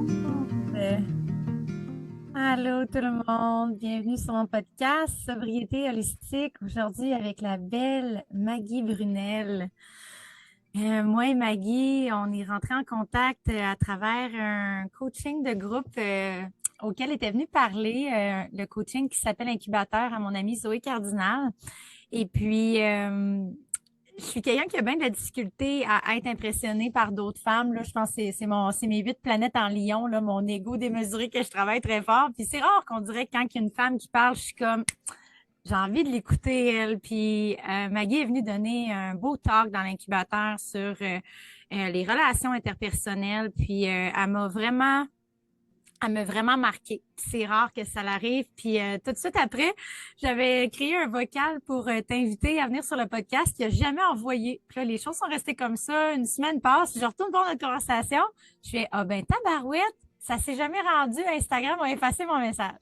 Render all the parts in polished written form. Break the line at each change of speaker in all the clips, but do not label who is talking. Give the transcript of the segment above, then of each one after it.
monde! Allô tout le monde! Bienvenue sur mon podcast Sobriété holistique. Aujourd'hui avec la belle Maggie Brunel. Moi et Maggie, on est rentrés en contact à travers un coaching de groupe auquel était venu parler le coaching qui s'appelle Incubateur à mon amie Zoé Cardinal. Et puis, je suis quelqu'un qui a bien de la difficulté à être impressionné par d'autres femmes. Là, je pense que c'est mes 8 planètes en lion, là, mon ego démesuré que je travaille très fort. Puis c'est rare qu'on dirait que quand il y a une femme qui parle, je suis comme j'ai envie de l'écouter, elle. Puis Maggie est venue donner un beau talk dans l'incubateur sur les relations interpersonnelles. Puis elle m'a vraiment marqué. C'est rare que ça l'arrive. Puis tout de suite après, j'avais créé un vocal pour t'inviter à venir sur le podcast qu'il n'a jamais envoyé. Puis là, les choses sont restées comme ça. Une semaine passe, je retourne voir notre conversation. Je fais ah ben tabarouette, ça s'est jamais rendu. Instagram a effacé mon message.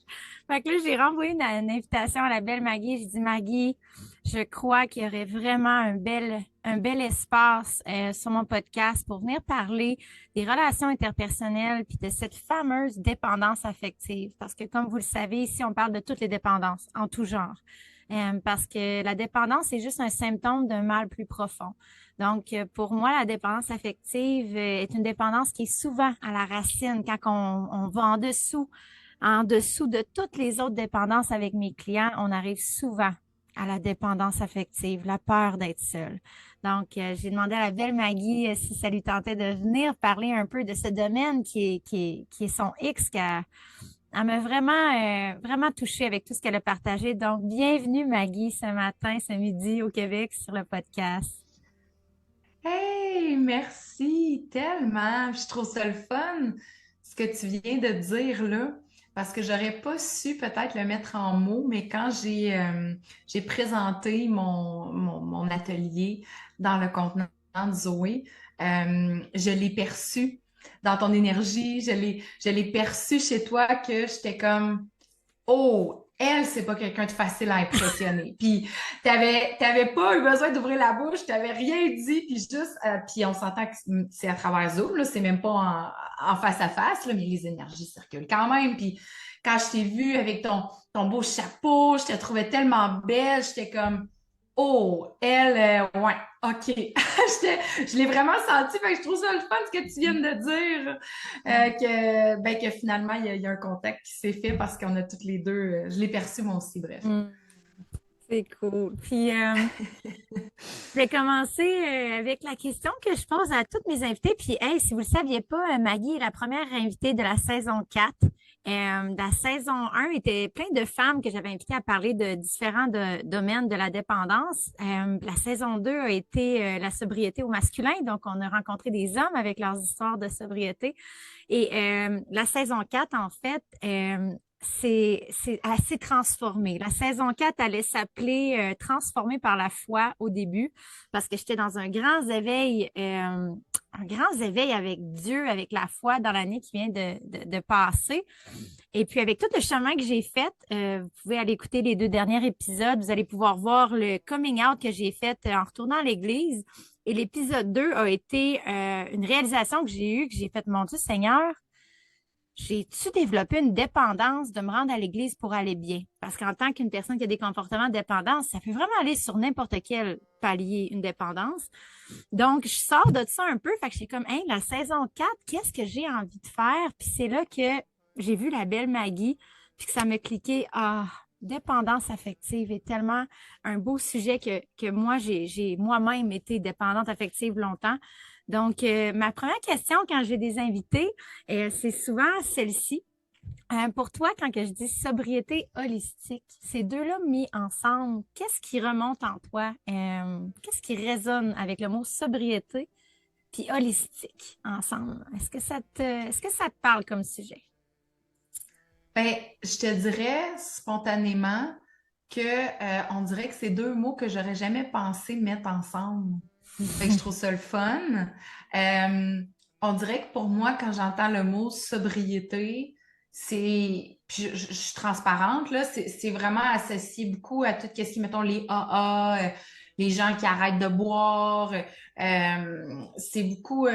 Fait que là, j'ai renvoyé une invitation à la belle Maggie. J'ai dit Maggie, je crois qu'il y aurait vraiment un bel espace sur mon podcast pour venir parler des relations interpersonnelles puis de cette fameuse dépendance affective. Parce que comme vous le savez, ici, on parle de toutes les dépendances en tout genre. Parce que la dépendance, c'est juste un symptôme d'un mal plus profond. Donc, pour moi, la dépendance affective est une dépendance qui est souvent à la racine quand on va en dessous de toutes les autres dépendances avec mes clients, on arrive souvent à la dépendance affective, la peur d'être seule. Donc, j'ai demandé à la belle Maggie si ça lui tentait de venir parler un peu de ce domaine qui est son X, elle m'a vraiment touchée avec tout ce qu'elle a partagé. Donc, bienvenue Maggie ce matin, ce midi au Québec sur le podcast.
Hey, merci tellement. Je trouve ça le fun, ce que tu viens de dire là, parce que j'aurais pas su peut-être le mettre en mots, mais quand j'ai présenté mon atelier dans le contenant de Zoé, je l'ai perçu dans ton énergie, je l'ai perçu chez toi que j'étais comme oh, elle, c'est pas quelqu'un de facile à impressionner. Puis, t'avais pas eu besoin d'ouvrir la bouche, t'avais rien dit, puis juste, puis on s'entend que c'est à travers Zoom, là, c'est même pas en face à face, là, mais les énergies circulent quand même. Puis, quand je t'ai vu avec ton beau chapeau, je te trouvais tellement belle, j'étais comme, oh, elle, ouais, OK. Je l'ai vraiment senti, fait que je trouve ça le fun ce que tu viens de dire. Que finalement, il y a un contact qui s'est fait parce qu'on a toutes les deux, je l'ai perçu moi aussi, bref.
Mm, c'est cool. Puis, je vais commencer avec la question que je pose à toutes mes invités. Puis, hey, si vous le saviez pas, Maggie est la première invitée de la saison 4. La saison 1 était plein de femmes que j'avais invitées à parler de différents domaines de la dépendance. La saison 2 a été la sobriété au masculin. Donc, on a rencontré des hommes avec leurs histoires de sobriété. Et la saison 4, en fait, c'est assez transformé. La saison 4 allait s'appeler Transformée par la foi au début, parce que j'étais dans un grand éveil avec Dieu, avec la foi dans l'année qui vient de passer. Et puis avec tout le chemin que j'ai fait, vous pouvez aller écouter les 2 derniers épisodes, vous allez pouvoir voir le coming out que j'ai fait en retournant à l'église. Et l'épisode 2 a été une réalisation que j'ai eue, que j'ai faite, mon Dieu Seigneur, j'ai-tu développé une dépendance de me rendre à l'église pour aller bien? Parce qu'en tant qu'une personne qui a des comportements de dépendance, ça peut vraiment aller sur n'importe quel palier, une dépendance. Donc, je sors de ça un peu. Fait que je suis comme, hey, la saison 4, qu'est-ce que j'ai envie de faire? Puis c'est là que j'ai vu la belle Maggie, puis que ça m'a cliqué. Ah, dépendance affective est tellement un beau sujet que moi, j'ai moi-même été dépendante affective longtemps. Donc, ma première question quand j'ai des invités, c'est souvent celle-ci. Pour toi, quand que je dis sobriété holistique, ces deux-là mis ensemble, qu'est-ce qui remonte en toi? Qu'est-ce qui résonne avec le mot sobriété puis holistique ensemble? Est-ce que ça te parle comme sujet?
Ben, je te dirais spontanément que on dirait que c'est deux mots que j'aurais jamais pensé mettre ensemble. Fait que je trouve ça le fun. Euh, on dirait que pour moi, quand j'entends le mot sobriété, puis je suis transparente, là, c'est vraiment associé beaucoup à tout ce qui, mettons, les AA, les gens qui arrêtent de boire. C'est beaucoup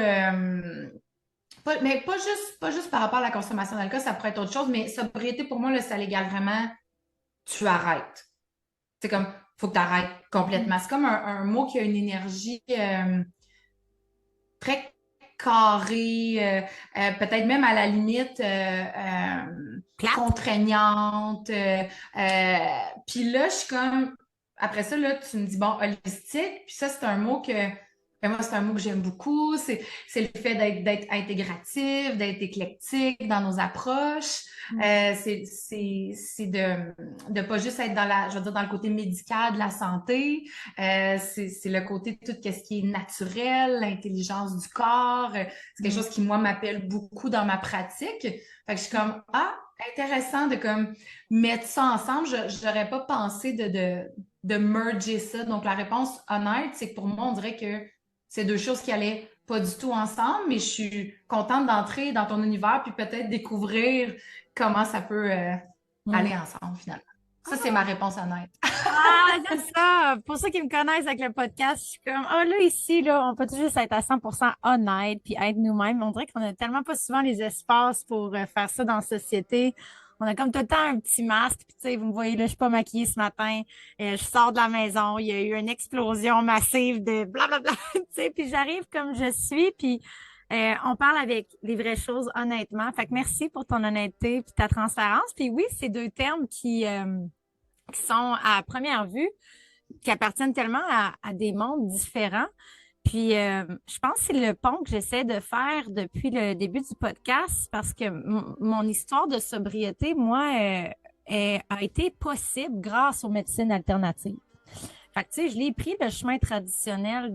Mais pas juste par rapport à la consommation d'alcool, ça pourrait être autre chose, mais sobriété, pour moi, là, ça l'égale vraiment, tu arrêtes. C'est comme, faut que tu arrêtes complètement. C'est comme un mot qui a une énergie très carrée, peut-être même à la limite
Plate?
contraignante. Puis là, je suis comme, après ça, là, tu me dis, bon, holistique, puis ça, c'est un mot que, ben moi, c'est un mot que j'aime beaucoup. C'est le fait d'être intégratif, d'être éclectique dans nos approches. C'est de pas juste être dans je veux dire, dans le côté médical de la santé. C'est le côté de tout ce qui est naturel, l'intelligence du corps. C'est quelque chose qui, moi, m'appelle beaucoup dans ma pratique. Fait que je suis comme, ah, intéressant de comme mettre ça ensemble. J'aurais pas pensé de merger ça. Donc, la réponse honnête, c'est que pour moi, on dirait que c'est deux choses qui allaient pas du tout ensemble, mais je suis contente d'entrer dans ton univers puis peut-être découvrir comment ça peut
Mm.
aller ensemble finalement. Ça, c'est ma réponse honnête.
Ah, c'est ça. Pour ceux qui me connaissent avec le podcast, je suis comme, oh là, ici, là, on peut tout juste être à 100% honnête puis être nous-mêmes. On dirait qu'on a tellement pas souvent les espaces pour faire ça dans la société. On a comme tout le temps un petit masque. Puis, tu sais, vous me voyez, là, je suis pas maquillée ce matin. Je sors de la maison. Il y a eu une explosion massive de blablabla, tu sais, puis j'arrive comme je suis. Puis, on parle avec les vraies choses honnêtement. Fait que merci pour ton honnêteté puis ta transparence. Puis oui, c'est deux termes qui sont à première vue, qui appartiennent tellement à des mondes différents. Puis, je pense que c'est le pont que j'essaie de faire depuis le début du podcast parce que mon histoire de sobriété, moi, a été possible grâce aux médecines alternatives. Fait que, tu sais, je l'ai pris le chemin traditionnel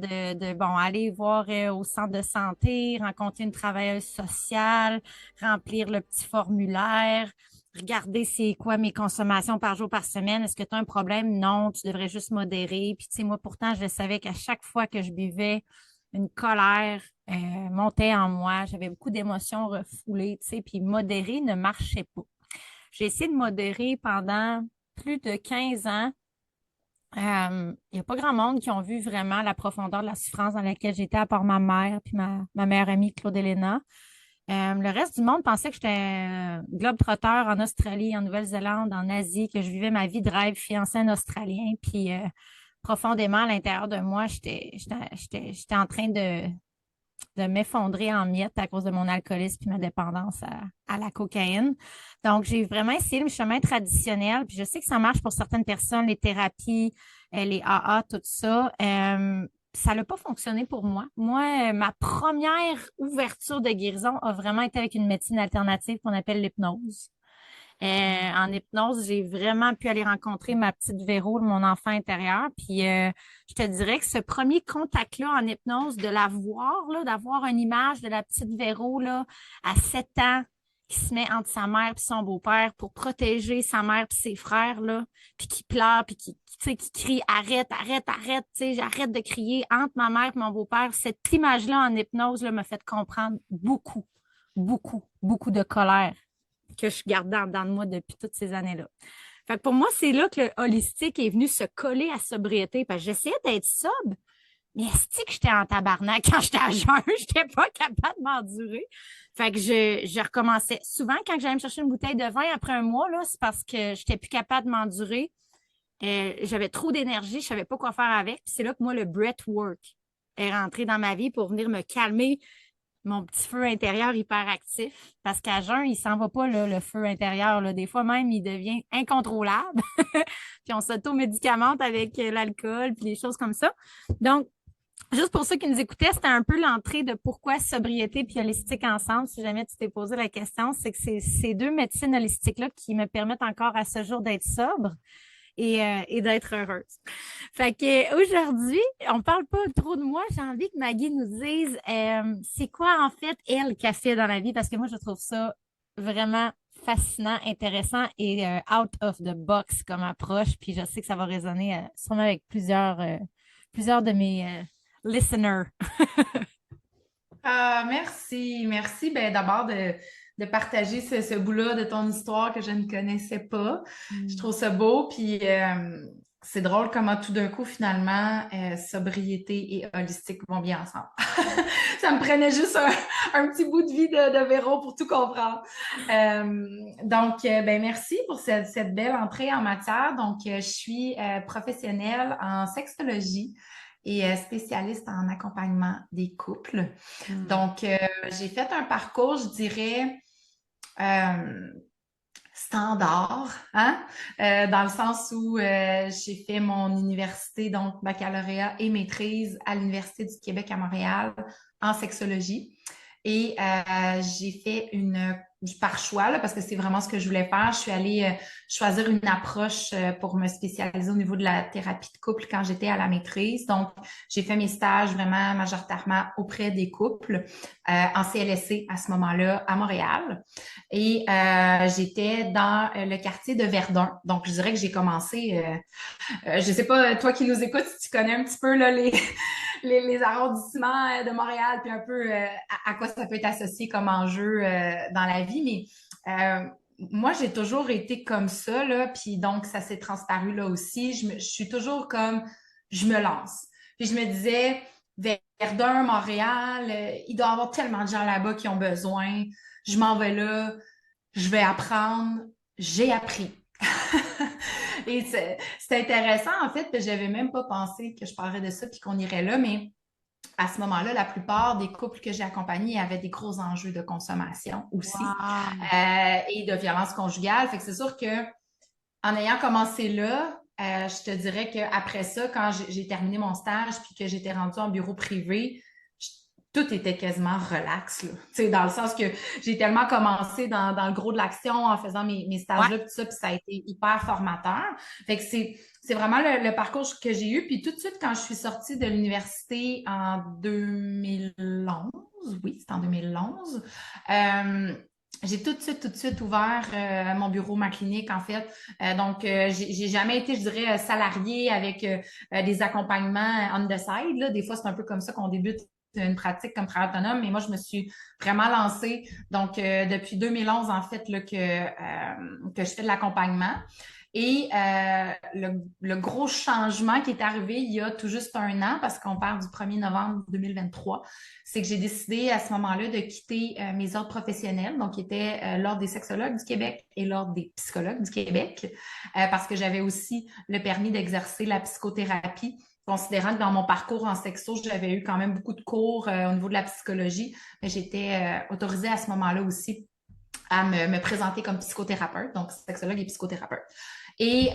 bon, aller voir au centre de santé, rencontrer une travailleuse sociale, remplir le petit formulaire, regarder c'est quoi mes consommations par jour, par semaine. Est-ce que tu as un problème? Non, tu devrais juste modérer. Puis, tu sais, moi, pourtant, je savais qu'à chaque fois que je buvais, une colère montait en moi. J'avais beaucoup d'émotions refoulées, tu sais, puis modérer ne marchait pas. J'ai essayé de modérer pendant plus de 15 ans. Il n'y a pas grand monde qui ont vu vraiment la profondeur de la souffrance dans laquelle j'étais, à part ma mère puis ma meilleure amie Claude Elena. Le reste du monde pensait que j'étais un globe-trotter en Australie, en Nouvelle-Zélande, en Asie, que je vivais ma vie de rêve fiancée à un Australien. Puis profondément, à l'intérieur de moi, j'étais en train de m'effondrer en miettes à cause de mon alcoolisme et ma dépendance à la cocaïne. Donc, j'ai vraiment essayé le chemin traditionnel. Puis je sais que ça marche pour certaines personnes, les thérapies, les AA, tout ça. Ça n'a pas fonctionné pour moi. Moi, ma première ouverture de guérison a vraiment été avec une médecine alternative qu'on appelle l'hypnose. En hypnose, j'ai vraiment pu aller rencontrer ma petite Véro, mon enfant intérieur. Puis je te dirais que ce premier contact-là en hypnose, de la voir, là, d'avoir une image de la petite Véro là, à 7 ans, qui se met entre sa mère et son beau-père pour protéger sa mère et ses frères, là, puis qui pleure, puis qui crie arrête, arrête, arrête, j'arrête de crier entre ma mère et mon beau-père. Cette image-là en hypnose là, m'a fait comprendre beaucoup, beaucoup, beaucoup de colère que je gardais en dedans de moi depuis toutes ces années-là. Fait que pour moi, c'est là que le holistique est venu se coller à sobriété. Parce que j'essayais d'être sobre, mais est-ce que j'étais en tabarnak quand j'étais à jeun? J'étais pas capable de m'endurer. Fait que je recommençais. Souvent, quand j'allais me chercher une bouteille de vin après un mois, là, c'est parce que j'étais plus capable de m'endurer. J'avais trop d'énergie, je savais pas quoi faire avec. Puis c'est là que moi, le breathwork est rentré dans ma vie pour venir me calmer mon petit feu intérieur hyperactif. Parce qu'à jeun, il s'en va pas, là, le feu intérieur. Là. Des fois même, il devient incontrôlable. Puis on s'auto-médicamente avec l'alcool, puis les choses comme ça. Donc, juste pour ceux qui nous écoutaient, c'était un peu l'entrée de pourquoi sobriété et holistique ensemble. Si jamais tu t'es posé la question, c'est que c'est ces deux médecines holistiques-là qui me permettent encore à ce jour d'être sobre et d'être heureuse. Fait que aujourd'hui, on parle pas trop de moi. J'ai envie que Maggie nous dise c'est quoi en fait elle qu'elle fait dans la vie, parce que moi je trouve ça vraiment fascinant, intéressant et out of the box comme approche. Puis je sais que ça va résonner sûrement avec plusieurs de mes listeners.
Ah, merci, merci. Ben, d'abord de partager ce bout-là de ton histoire que je ne connaissais pas. Je trouve ça beau, puis c'est drôle comment tout d'un coup, finalement, sobriété et holistique vont bien ensemble. Ça me prenait juste un petit bout de vie de Véro pour tout comprendre. Ben merci pour cette belle entrée en matière. Donc, je suis professionnelle en sexologie et spécialiste en accompagnement des couples.
Hmm.
Donc, j'ai fait un parcours, je dirais, euh, standard, hein? Dans le sens où j'ai fait mon université, donc baccalauréat et maîtrise à l'Université du Québec à Montréal en sexologie. Et j'ai fait par choix, là, parce que c'est vraiment ce que je voulais faire, je suis allée choisir une approche pour me spécialiser au niveau de la thérapie de couple quand j'étais à la maîtrise. Donc, j'ai fait mes stages vraiment majoritairement auprès des couples en CLSC à ce moment-là à Montréal. Et j'étais dans le quartier de Verdun. Donc, je dirais que j'ai commencé, je sais pas, toi qui nous écoutes, si tu connais un petit peu là, les arrondissements de Montréal, puis un peu à quoi ça peut être associé comme enjeu dans la vie. Mais moi, j'ai toujours été comme ça, là, puis donc ça s'est transparu là aussi. Je suis toujours comme, je me lance. Puis je me disais, Verdun, Montréal, il doit y avoir tellement de gens là-bas qui ont besoin. Je m'en vais là, je vais apprendre. J'ai appris. Et c'est intéressant, en fait, que j'avais même pas pensé que je parlerais de ça puis qu'on irait là, mais à ce moment-là, la plupart des couples que j'ai accompagnés avaient des gros enjeux de consommation aussi
Wow.
et de violence conjugale. Fait que c'est sûr que en ayant commencé là, je te dirais qu'après ça, quand j'ai terminé mon stage puis que j'étais rendue en bureau privé, je- tout était quasiment relax, là. Tu sais, dans le sens que j'ai tellement commencé dans le gros de l'action en faisant mes
Ouais.
stages-là, puis ça, puis ça a été hyper formateur. Fait que c'est vraiment le parcours que j'ai eu. Puis tout de suite, quand je suis sortie de l'université en 2011, oui, c'est en 2011, j'ai tout de suite ouvert mon bureau, ma clinique, en fait. J'ai jamais été, je dirais, salariée avec des accompagnements on the side, là. Des fois, c'est un peu comme ça qu'on débute une pratique comme travailleur autonome, mais moi, je me suis vraiment lancée. Donc, depuis 2011, en fait, là, que je fais de l'accompagnement. Et le gros changement qui est arrivé il y a tout juste un an, parce qu'on part du 1er novembre 2023, c'est que j'ai décidé à ce moment-là de quitter mes ordres professionnels, donc qui étaient l'Ordre des sexologues du Québec et l'Ordre des psychologues du Québec, parce que j'avais aussi le permis d'exercer la psychothérapie, considérant que dans mon parcours en sexo, j'avais eu quand même beaucoup de cours au niveau de la psychologie, mais j'étais autorisée à ce moment-là aussi à me présenter comme psychothérapeute, donc sexologue et psychothérapeute. Et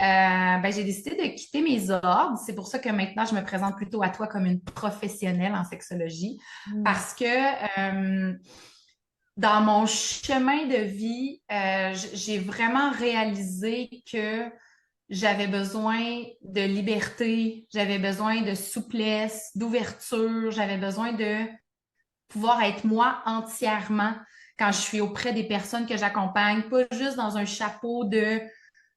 j'ai décidé de quitter mes ordres. C'est pour ça que maintenant, je me présente plutôt à toi comme une professionnelle en sexologie,
Hmm.
parce que dans mon chemin de vie, j'ai vraiment réalisé que j'avais besoin de liberté, j'avais besoin de souplesse, d'ouverture, j'avais besoin de pouvoir être moi entièrement quand je suis auprès des personnes que j'accompagne, pas juste dans un chapeau de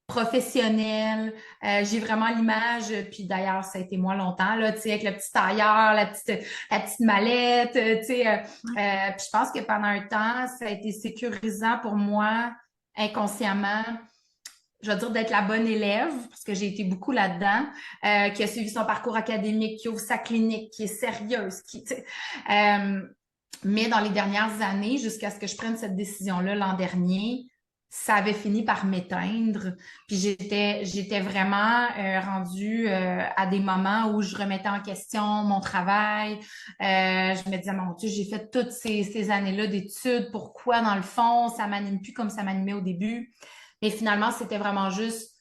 professionnel. J'ai vraiment l'image, puis d'ailleurs, ça a été moi longtemps, là, tu sais, avec le petit tailleur, la petite mallette, tu sais. Puis je pense que pendant un temps, ça a été sécurisant pour moi, inconsciemment, je veux dire, d'être la bonne élève, parce que j'ai été beaucoup là-dedans, qui a suivi son parcours académique, qui ouvre sa clinique, qui est sérieuse, mais dans les dernières années, jusqu'à ce que je prenne cette décision-là l'an dernier, ça avait fini par m'éteindre. Puis j'étais vraiment rendue à des moments où je remettais en question mon travail. Je me disais, mon Dieu, j'ai fait toutes ces années-là d'études. Pourquoi, dans le fond, ça m'anime plus comme ça m'animait au début? Mais finalement, c'était vraiment juste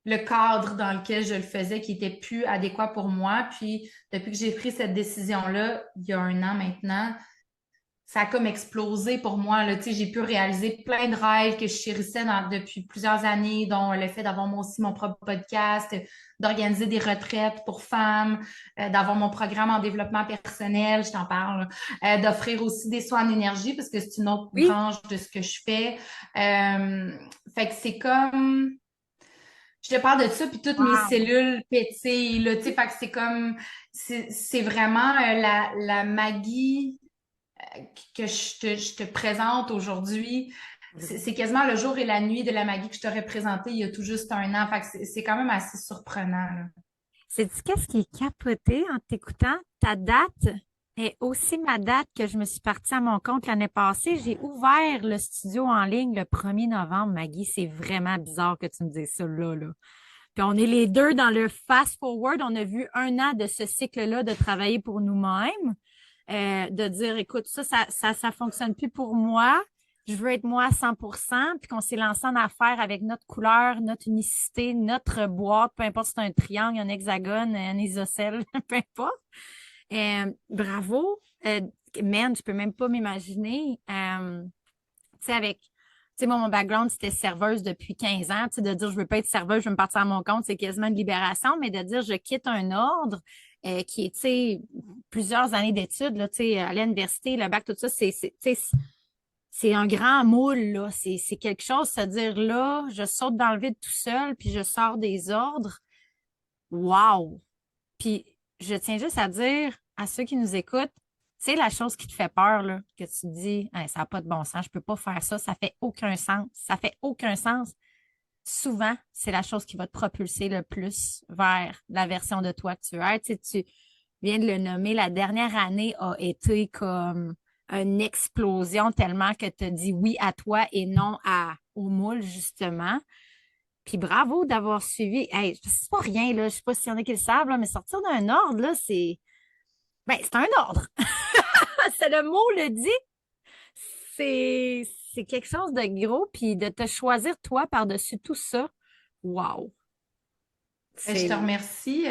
le cadre dans lequel je le faisais qui était plus adéquat pour moi. Puis, depuis que j'ai pris cette décision-là, il y a un an maintenant, ça a comme explosé pour moi. Là. Tu sais, j'ai pu réaliser plein de rêves que je chérissais depuis plusieurs années, dont le fait d'avoir moi aussi mon propre podcast, d'organiser des retraites pour femmes, d'avoir mon programme en développement personnel, je t'en parle, d'offrir aussi des soins en énergie parce que c'est une autre
Oui.
branche de ce que je fais. Fait que c'est comme... Je te parle de ça, puis toutes mes
Wow.
cellules pétillent, là, tu sais, fait que c'est comme... C'est vraiment la magie que je te présente aujourd'hui, c'est quasiment le jour et la nuit de la magie que je t'aurais présenté il y a tout juste un an. Fait que c'est quand même assez surprenant, là.
Sais-tu qu'est-ce qui est capoté en t'écoutant? Ta date Et aussi ma date que je me suis partie à mon compte l'année passée, j'ai ouvert le studio en ligne le 1er novembre, Maggie. C'est vraiment bizarre que tu me dises ça là. Puis on est les deux dans le fast-forward. On a vu 1 an de ce cycle-là de travailler pour nous-mêmes, de dire, écoute, ça fonctionne plus pour moi. Je veux être moi à 100%, puis qu'on s'est lancé en affaires avec notre couleur, notre unicité, notre boîte, peu importe si c'est un triangle, un hexagone, un isocèle, peu importe. Bravo. Man, je peux même pas m'imaginer. Tu sais, avec, tu sais, moi, mon background, c'était serveuse depuis 15 ans. Tu sais, de dire, je veux pas être serveuse, je veux me partir à mon compte, c'est quasiment une libération, mais de dire, je quitte un ordre qui est, tu sais, plusieurs années d'études, là, tu sais, à l'université, le bac, tout ça, tu sais, c'est un grand moule, là. C'est quelque chose, c'est-à-dire, là, je saute dans le vide tout seul, puis je sors des ordres. Wow! Puis, je tiens juste à dire à ceux qui nous écoutent, c'est la chose qui te fait peur, là, que tu te dis, hey, ça n'a pas de bon sens, je peux pas faire ça, ça fait aucun sens, ça fait aucun sens. Souvent, c'est la chose qui va te propulser le plus vers la version de toi que tu veux être. Tu sais, tu viens de le nommer, la dernière année a été comme une explosion tellement que tu as dit oui à toi et non au moule, justement. Puis bravo d'avoir suivi. Hey, c'est pas rien, là. Je sais pas s'il y en a qui le savent, là, mais sortir d'un ordre, là, c'est un ordre. C'est le mot le dit. C'est, c'est quelque chose de gros. Puis de te choisir toi par-dessus tout ça. Wow.
Je te
C'est.
remercie.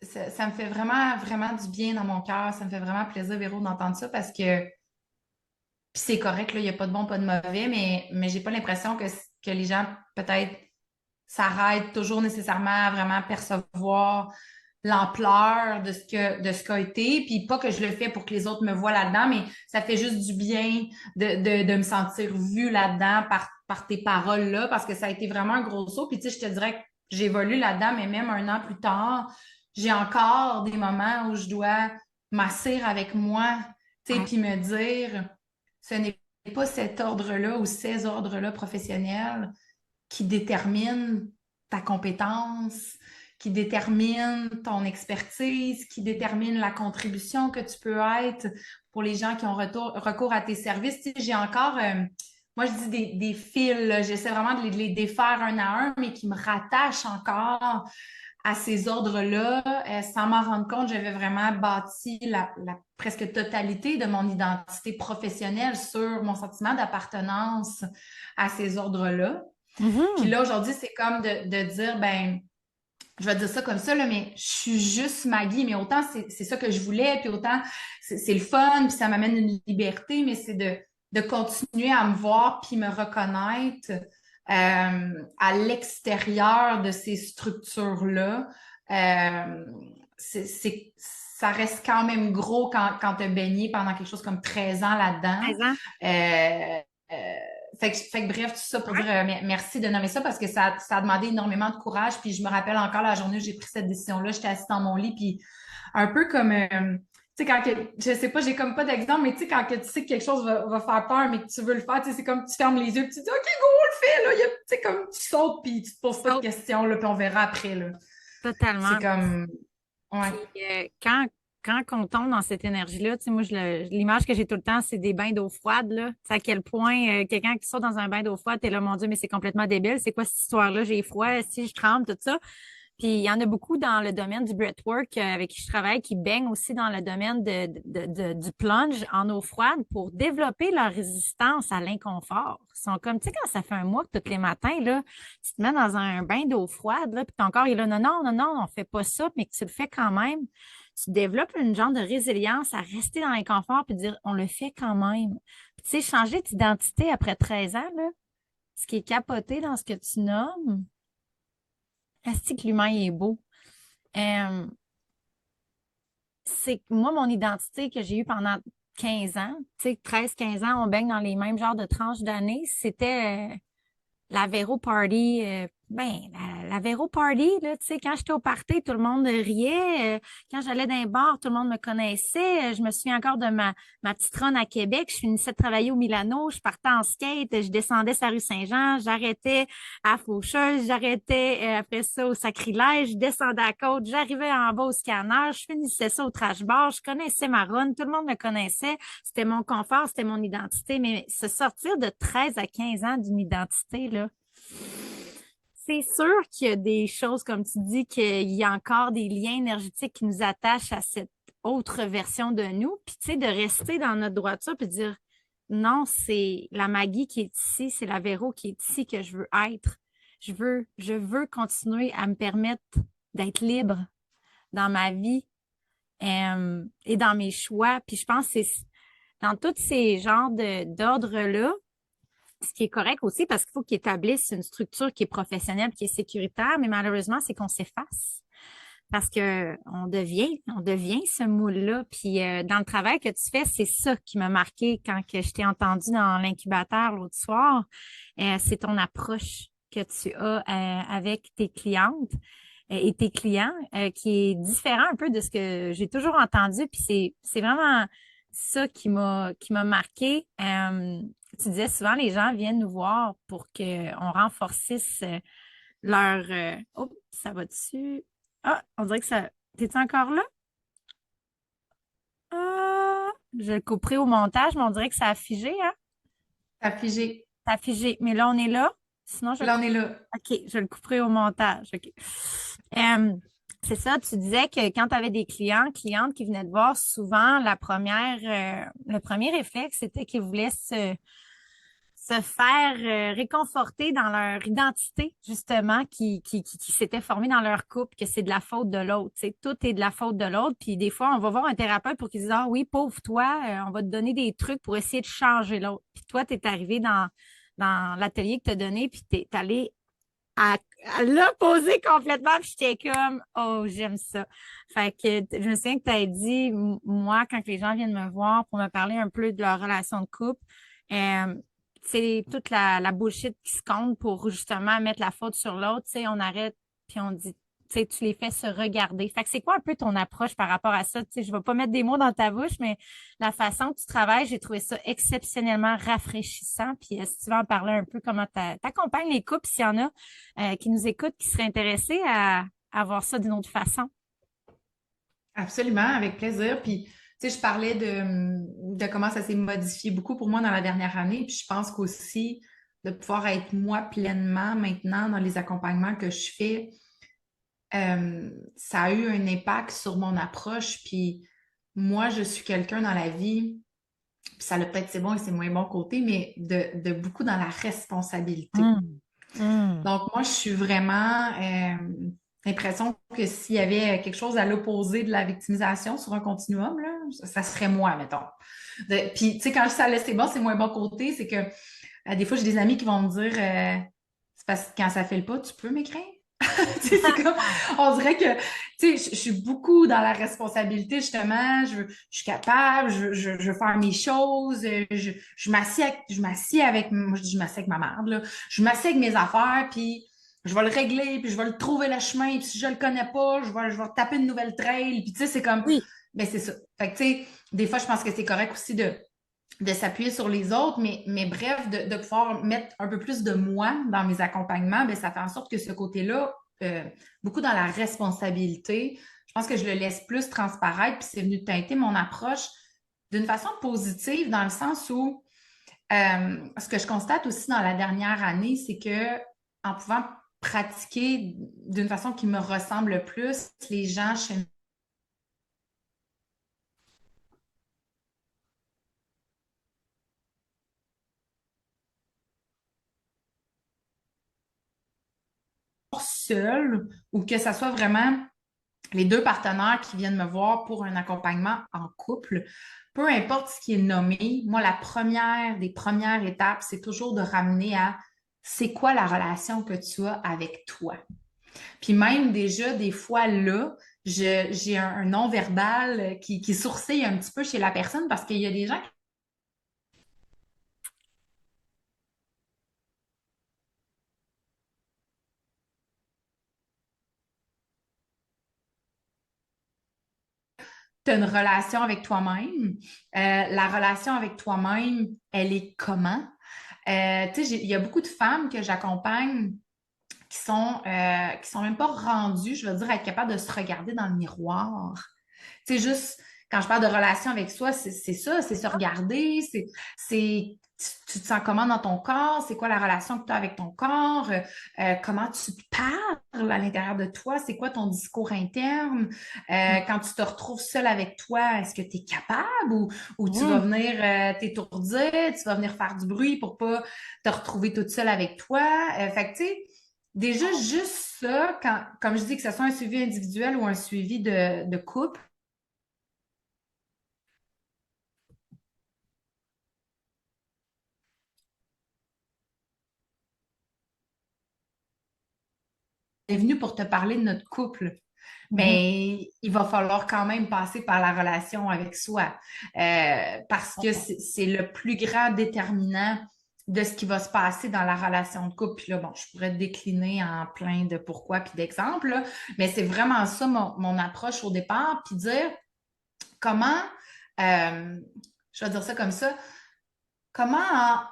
Ça me fait vraiment, vraiment du bien dans mon cœur. Ça me fait vraiment plaisir, Véro, d'entendre ça parce que puis c'est correct, là, il n'y a pas de bon, pas de mauvais, mais j'ai pas l'impression que les gens peut-être s'arrêtent toujours nécessairement à vraiment percevoir l'ampleur de ce qu'a été. Puis pas que je le fais pour que les autres me voient là-dedans, mais ça fait juste du bien de me sentir vue là-dedans par tes paroles-là, parce que ça a été vraiment un gros saut. Puis tu sais, je te dirais que j'évolue là-dedans, mais même 1 an plus tard, j'ai encore des moments où je dois m'asseoir avec moi, tu sais,
Ouais.
puis me dire, ce n'est pas cet ordre-là ou ces ordres-là professionnels qui déterminent ta compétence, qui déterminent ton expertise, qui déterminent la contribution que tu peux être pour les gens qui ont recours à tes services. Tu sais, j'ai encore, moi je dis des fils, là. J'essaie vraiment de les défaire un à un, mais qui me rattachent encore à ces ordres-là. Sans m'en rendre compte, j'avais vraiment bâti la presque totalité de mon identité professionnelle sur mon sentiment d'appartenance à ces ordres-là. Puis
Mhm.
là, aujourd'hui, c'est comme de dire, ben, je vais dire ça comme ça, là, mais je suis juste Maggie, mais autant c'est ça que je voulais, puis autant c'est le fun, puis ça m'amène une liberté, mais c'est de continuer à me voir puis me reconnaître à l'extérieur de ces structures-là. Euh, ça reste quand même gros quand tu as baigné pendant quelque chose comme 13 ans là-dedans.
13 ans.
Euh, fait que bref, tout ça pour dire merci de nommer ça parce que ça a demandé énormément de courage. Puis je me rappelle encore la journée où j'ai pris cette décision-là, j'étais assise dans mon lit, puis un peu comme tu sais, je sais pas, j'ai comme pas d'exemple, mais tu sais, quand que tu sais que quelque chose va faire peur, mais que tu veux le faire, tu sais, c'est comme tu fermes les yeux, puis tu dis, OK, go, on le fait, là. Tu sais, comme tu sautes, puis tu te poses pas de
Oh,
questions, là, puis on verra après, là. C'est
totalement.
comme, ouais.
Puis quand on tombe dans cette énergie-là, tu sais, moi, l'image que j'ai tout le temps, c'est des bains d'eau froide, là. Tu sais, à quel point quelqu'un qui sort dans un bain d'eau froide, t'es là, mon Dieu, mais c'est complètement débile. C'est quoi cette histoire-là? J'ai froid, si je tremble, tout ça. Puis il y en a beaucoup dans le domaine du breathwork avec qui je travaille qui baignent aussi dans le domaine du plunge en eau froide pour développer leur résistance à l'inconfort. Ils sont comme, tu sais, quand ça fait un mois que tous les matins, là, tu te mets dans un bain d'eau froide, là, puis ton corps est là, non, non, non, non, on fait pas ça, mais que tu le fais quand même. Tu développes une genre de résilience à rester dans l'inconfort puis dire, on le fait quand même. Puis, tu sais, changer d'identité après 13 ans, là, ce qui est capoté dans ce que tu nommes, est-ce que l'humain est beau? Euh, c'est que moi, mon identité que j'ai eue pendant 15 ans, tu sais, 13 15 ans, on baigne dans les mêmes genres de tranches d'années, c'était la Véro Party, Ben, la Véro Party, là, tu sais, quand j'étais au party, tout le monde riait. Quand j'allais dans les bars, tout le monde me connaissait. Je me souviens encore de ma petite run à Québec. Je finissais de travailler au Milano, je partais en skate, je descendais sa rue Saint-Jean, j'arrêtais à Faucheuse, j'arrêtais après ça au Sacrilège, je descendais à Côte, j'arrivais en bas au Scanner, je finissais ça au Trash Bar, je connaissais ma run, tout le monde me connaissait. C'était mon confort, c'était mon identité. Mais se sortir de 13 à 15 ans d'une identité, là, c'est sûr qu'il y a des choses, comme tu dis, qu'il y a encore des liens énergétiques qui nous attachent à cette autre version de nous. Puis, tu sais, de rester dans notre droiture puis de dire non, c'est la Maggie qui est ici, c'est la Véro qui est ici que je veux être. Je veux continuer à me permettre d'être libre dans ma vie et dans mes choix. Puis, je pense que c'est dans tous ces genres d'ordre-là, ce qui est correct aussi parce qu'il faut qu'ils établissent une structure qui est professionnelle, qui est sécuritaire, mais malheureusement, c'est qu'on s'efface parce que on devient ce moule-là. Puis dans le travail que tu fais, c'est ça qui m'a marqué quand que je t'ai entendu dans l'incubateur l'autre soir. C'est ton approche que tu as avec tes clientes et tes clients qui est différent un peu de ce que j'ai toujours entendu. Puis c'est vraiment ça qui m'a marqué. Tu disais souvent les gens viennent nous voir pour qu'on renforcisse Oh, ça va dessus. Ah, on dirait que ça. T'es-tu encore là? Ah, je le couperai au montage, mais on dirait que ça a figé, hein?
T'as figé.
Ça a figé. Mais là, on est là. Sinon, je le
Là, on
coupe.
est là.
OK, je le couperai au montage. OK. Euh, c'est ça, tu disais que quand tu avais des clientes qui venaient te voir, souvent, le premier réflexe, c'était qu'ils voulaient se faire réconforter dans leur identité, justement, qui s'était formée dans leur couple, que c'est de la faute de l'autre. Tu sais, tout est de la faute de l'autre. Puis des fois, on va voir un thérapeute pour qu'il dise, ah oui, pauvre toi, on va te donner des trucs pour essayer de changer l'autre. Puis toi, tu es arrivé dans l'atelier que tu as donné, puis tu es allé à, à l'opposé complètement, puis j'étais comme, oh, j'aime ça. Fait que je me souviens que tu as dit, moi, quand les gens viennent me voir pour me parler un peu de leur relation de couple, euh, c'est toute la bullshit qui se compte pour justement mettre la faute sur l'autre. Tu sais, on arrête puis on dit, tu sais, tu les fais se regarder. Fait que c'est quoi un peu ton approche par rapport à ça? Tu sais, je vais pas mettre des mots dans ta bouche, mais la façon que tu travailles, j'ai trouvé ça exceptionnellement rafraîchissant. Puis est-ce que tu vas en parler un peu comment t'accompagnes les couples s'il y en a qui nous écoutent, qui seraient intéressés à voir ça d'une autre façon?
Absolument, avec plaisir. Puis, tu sais, je parlais de comment ça s'est modifié beaucoup pour moi dans la dernière année. Puis, je pense qu'aussi de pouvoir être moi pleinement maintenant dans les accompagnements que je fais, ça a eu un impact sur mon approche. Puis, moi, je suis quelqu'un dans la vie, puis ça a peut-être c'est bon et c'est moins bon côté, mais de beaucoup dans la responsabilité.
Hum, hum.
Donc, moi, je suis vraiment l'impression que s'il y avait quelque chose à l'opposé de la victimisation sur un continuum, là, ça serait moi, mettons. Puis, tu sais, quand je dis ça, là, c'est bon, c'est moins bon côté, c'est que des fois, j'ai des amis qui vont me dire c'est parce que quand ça fait le pas, tu peux m'écrire. Tu sais, c'est comme, on dirait que, tu sais, je suis beaucoup dans la responsabilité, justement. Je suis capable, je veux faire mes choses. Je m'assieds avec, moi, je dis, je m'assieds avec ma merde, là. Je m'assieds avec mes affaires, puis je vais le régler, puis je vais le trouver le chemin, puis si je le connais pas, je vais taper une nouvelle trail, puis tu sais, c'est comme,
Oui.
ben c'est ça. Fait que, tu sais, des fois, je pense que c'est correct aussi de s'appuyer sur les autres, mais bref, de pouvoir mettre un peu plus de moi dans mes accompagnements, ben, ça fait en sorte que ce côté-là, beaucoup dans la responsabilité, je pense que je le laisse plus transparaître, puis c'est venu teinter mon approche d'une façon positive, dans le sens où ce que je constate aussi dans la dernière année, c'est que en pouvant pratiquer d'une façon qui me ressemble le plus, les gens chez moi seuls, ou que ça soit vraiment les deux partenaires qui viennent me voir pour un accompagnement en couple, peu importe ce qui est nommé, moi, la première des premières étapes, c'est toujours de ramener à c'est quoi la relation que tu as avec toi. Puis même déjà, des fois là, j'ai un non-verbal qui sourcille un petit peu chez la personne parce qu'il y a des gens tu as une relation avec toi-même. La relation avec toi-même, elle est comment? Tu sais, il y a beaucoup de femmes que j'accompagne qui sont même pas rendues, je veux dire, à être capables de se regarder dans le miroir. Tu sais, juste, quand je parle de relation avec soi, c'est ça, c'est se regarder, tu te sens comment dans ton corps, c'est quoi la relation que tu as avec ton corps, comment tu te parles à l'intérieur de toi, c'est quoi ton discours interne, quand tu te retrouves seule avec toi, est-ce que tu es capable ou tu vas
Mhm.
venir t'étourdir, tu vas venir faire du bruit pour pas te retrouver toute seule avec toi. Fait que, tu sais, déjà, juste ça, comme je dis, que ce soit un suivi individuel ou un suivi de couple, est venu pour te parler de notre couple.
Mhm.
Mais il va falloir quand même passer par la relation avec soi parce que c'est le plus grand déterminant de ce qui va se passer dans la relation de couple. Puis là, bon, je pourrais te décliner en plein de pourquoi puis d'exemples, là, mais c'est vraiment ça mon approche au départ, puis dire comment, euh, je vais dire ça comme ça, comment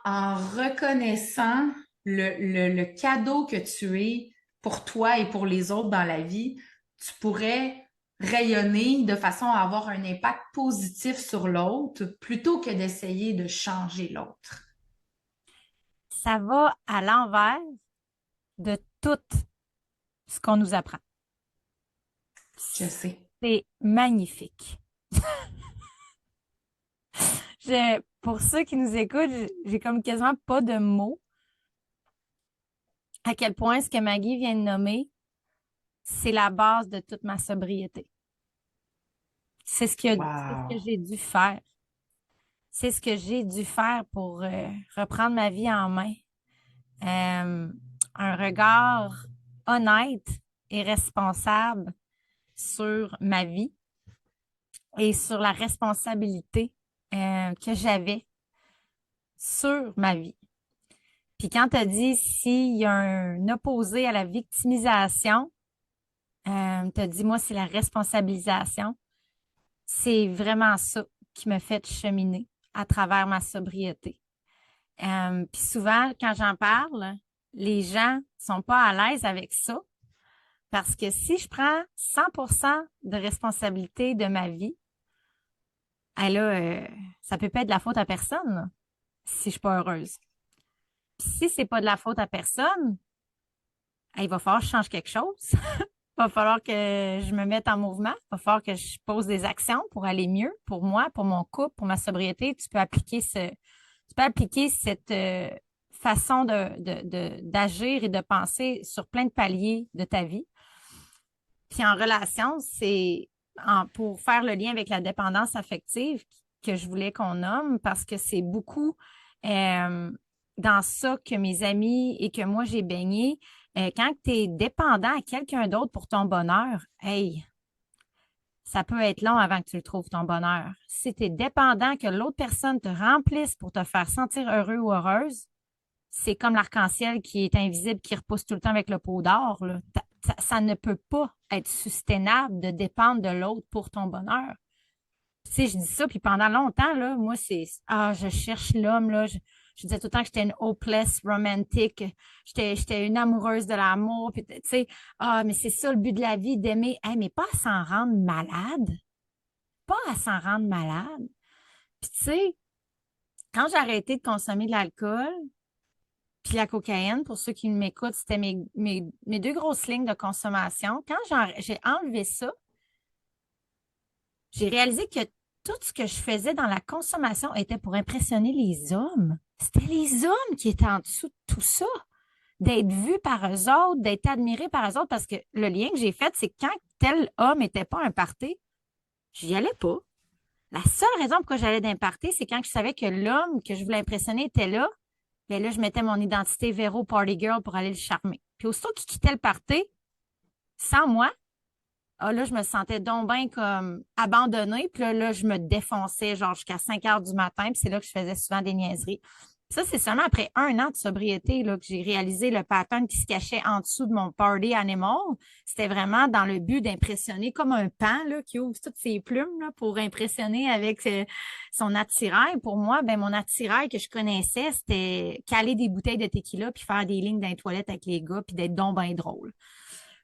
en reconnaissant le cadeau que tu es pour toi et pour les autres dans la vie, tu pourrais rayonner de façon à avoir un impact positif sur l'autre plutôt que d'essayer de changer l'autre.
Ça va à l'envers de tout ce qu'on nous apprend.
Je sais.
C'est magnifique. Pour ceux qui nous écoutent, j'ai comme quasiment pas de mots à quel point ce que Maggie vient de nommer, c'est la base de toute ma sobriété. C'est ce que
Wow.
j'ai dû faire. C'est ce que j'ai dû faire pour reprendre ma vie en main. Euh, un regard honnête et responsable sur ma vie et sur la responsabilité que j'avais sur ma vie. Puis quand tu as dit s'il y a un opposé à la victimisation, tu as dit moi, c'est la responsabilisation. C'est vraiment ça qui me fait cheminer à travers ma sobriété. Puis souvent, quand j'en parle, les gens sont pas à l'aise avec ça parce que si je prends 100% de responsabilité de ma vie, eh là, ça peut pas être de la faute à personne là, si je suis pas heureuse. Puis si c'est pas de la faute à personne, il va falloir que je change quelque chose. Il va falloir que je me mette en mouvement. Il va falloir que je pose des actions pour aller mieux, pour moi, pour mon couple, pour ma sobriété. Tu peux appliquer cette façon d'agir et de penser sur plein de paliers de ta vie. Puis en relation, pour faire le lien avec la dépendance affective que je voulais qu'on nomme, parce que c'est beaucoup euh, dans ça que mes amis et que moi j'ai baigné. Quand tu es dépendant à quelqu'un d'autre pour ton bonheur, hey, ça peut être long avant que tu le trouves ton bonheur. Si tu es dépendant que l'autre personne te remplisse pour te faire sentir heureux ou heureuse, c'est comme l'arc-en-ciel qui est invisible, qui repousse tout le temps avec le pot d'or, là. Ça ne peut pas être soutenable de dépendre de l'autre pour ton bonheur. Tu sais, je dis ça, puis pendant longtemps, là, moi, je cherche l'homme, là. Je disais tout le temps que j'étais une hopeless romantique. J'étais une amoureuse de l'amour, puis tu sais, mais c'est ça le but de la vie, d'aimer. Hey, mais pas à s'en rendre malade. Pas à s'en rendre malade. Puis tu sais, quand j'ai arrêté de consommer de l'alcool, puis la cocaïne, pour ceux qui m'écoutent, c'était mes deux grosses lignes de consommation. Quand j'ai enlevé ça, j'ai réalisé que tout ce que je faisais dans la consommation était pour impressionner les hommes. C'était les hommes qui étaient en dessous de tout ça. D'être vu par eux autres, d'être admiré par eux autres, parce que le lien que j'ai fait, c'est que quand tel homme n'était pas un party, j'y allais pas. La seule raison pourquoi j'allais d'un party, c'est quand je savais que l'homme que je voulais impressionner était là. Bien là, je mettais mon identité Véro Party Girl pour aller le charmer. Puis aussitôt qu'il quittait le party, sans moi, là, je me sentais donc bien comme abandonnée. Puis là, je me défonçais genre jusqu'à 5 heures du matin. Puis c'est là que je faisais souvent des niaiseries. Ça, c'est seulement après 1 an de sobriété là, que j'ai réalisé le pattern qui se cachait en dessous de mon party animal. C'était vraiment dans le but d'impressionner comme un paon là, qui ouvre toutes ses plumes là, pour impressionner avec son attirail. Pour moi, ben, mon attirail que je connaissais, c'était caler des bouteilles de tequila puis faire des lignes dans les toilettes avec les gars puis d'être donc bien drôle.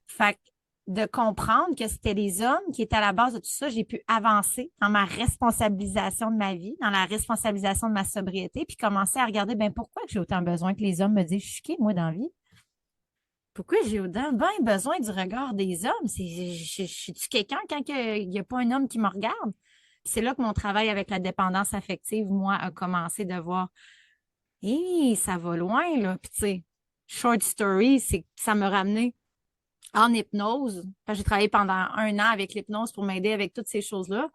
Fait que de comprendre que c'était les hommes qui étaient à la base de tout ça, j'ai pu avancer dans ma responsabilisation de ma vie, dans la responsabilisation de ma sobriété, puis commencer à regarder, ben pourquoi j'ai autant besoin que les hommes me disent, je suis qui, moi, dans la vie? Pourquoi j'ai autant ben, besoin du regard des hommes? Je suis-tu quelqu'un quand il n'y a pas un homme qui me regarde? Puis c'est là que mon travail avec la dépendance affective, moi, a commencé de voir, hé, ça va loin, là. Puis tu sais, short story, c'est que ça m'a ramené en hypnose, parce que j'ai travaillé pendant 1 an avec l'hypnose pour m'aider avec toutes ces choses-là.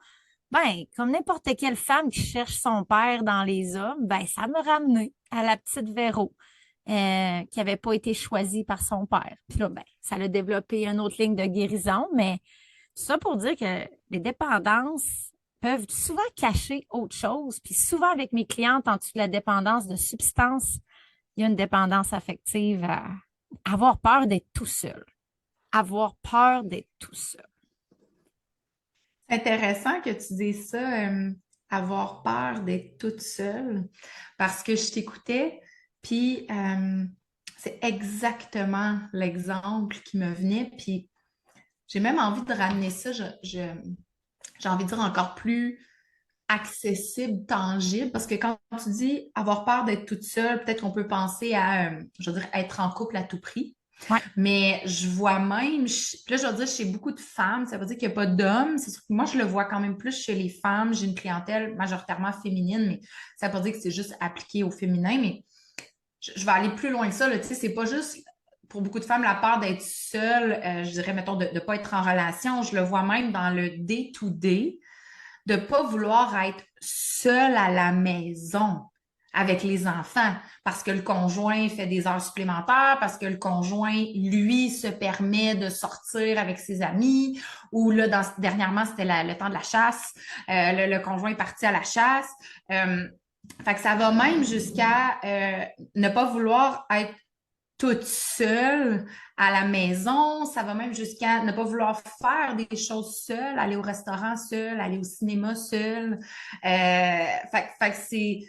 Ben, comme n'importe quelle femme qui cherche son père dans les hommes, ben, ça m'a ramené à la petite Véro, qui n'avait pas été choisie par son père. Puis là, ben, ça a développé une autre ligne de guérison, mais tout ça pour dire que les dépendances peuvent souvent cacher autre chose. Puis souvent avec mes clientes, en dessous de la dépendance de substances, il y a une dépendance affective à avoir peur d'être tout seul, avoir peur d'être tout seul.
C'est intéressant que tu dises ça, avoir peur d'être toute seule, parce que je t'écoutais, puis c'est exactement l'exemple qui me venait, puis j'ai même envie de ramener ça, j'ai envie de dire encore plus accessible, tangible, parce que quand tu dis avoir peur d'être toute seule, peut-être qu'on peut penser à, je veux dire, être en couple à tout prix.
Ouais.
Mais je vois même, là, je veux dire, chez beaucoup de femmes, ça veut dire qu'il n'y a pas d'hommes. C'est sûr que moi, je le vois quand même plus chez les femmes. J'ai une clientèle majoritairement féminine, mais ça veut pas dire que c'est juste appliqué au féminin. Mais je vais aller plus loin que ça. Là, tu sais, c'est pas juste pour beaucoup de femmes la peur d'être seule, je dirais, mettons, de ne pas être en relation. Je le vois même dans le day-to-day, de ne pas vouloir être seule à la maison avec les enfants parce que le conjoint fait des heures supplémentaires, parce que le conjoint, lui, se permet de sortir avec ses amis, ou là, dernièrement, c'était le temps de la chasse, le conjoint est parti à la chasse. Fait que ça va même jusqu'à ne pas vouloir être toute seule à la maison. Ça va même jusqu'à ne pas vouloir faire des choses seule, aller au restaurant seule, aller au cinéma seule. Fait que c'est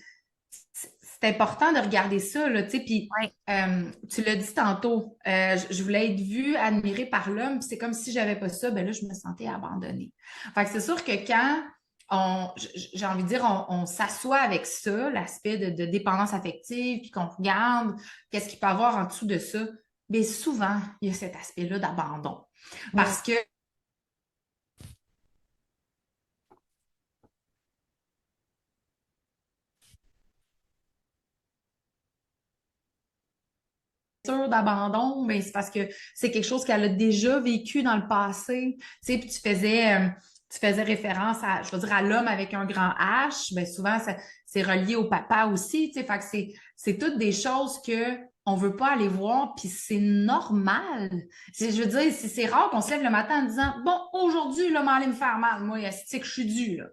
important de regarder ça, là, tu sais, puis
Ouais.
tu l'as dit tantôt, je voulais être vue, admirée par l'homme, puis c'est comme si j'avais pas ça, ben là, je me sentais abandonnée. Fait que c'est sûr que quand j'ai envie de dire, on s'assoit avec ça, l'aspect de dépendance affective, puis qu'on regarde qu'est-ce qu'il peut y avoir en dessous de ça, bien souvent, il y a cet aspect-là d'abandon.
Ouais.
Parce que d'abandon, mais c'est parce que c'est quelque chose qu'elle a déjà vécu dans le passé. Tu sais, puis tu faisais référence à, je veux dire, à l'homme avec un grand H. Ben souvent, c'est relié au papa aussi. Tu sais, fait que c'est toutes des choses que on veut pas aller voir, puis c'est normal. Je veux dire, c'est rare qu'on se lève le matin en disant, bon, aujourd'hui, là, m'allez me faire mal. Moi, c'est que je suis due, là.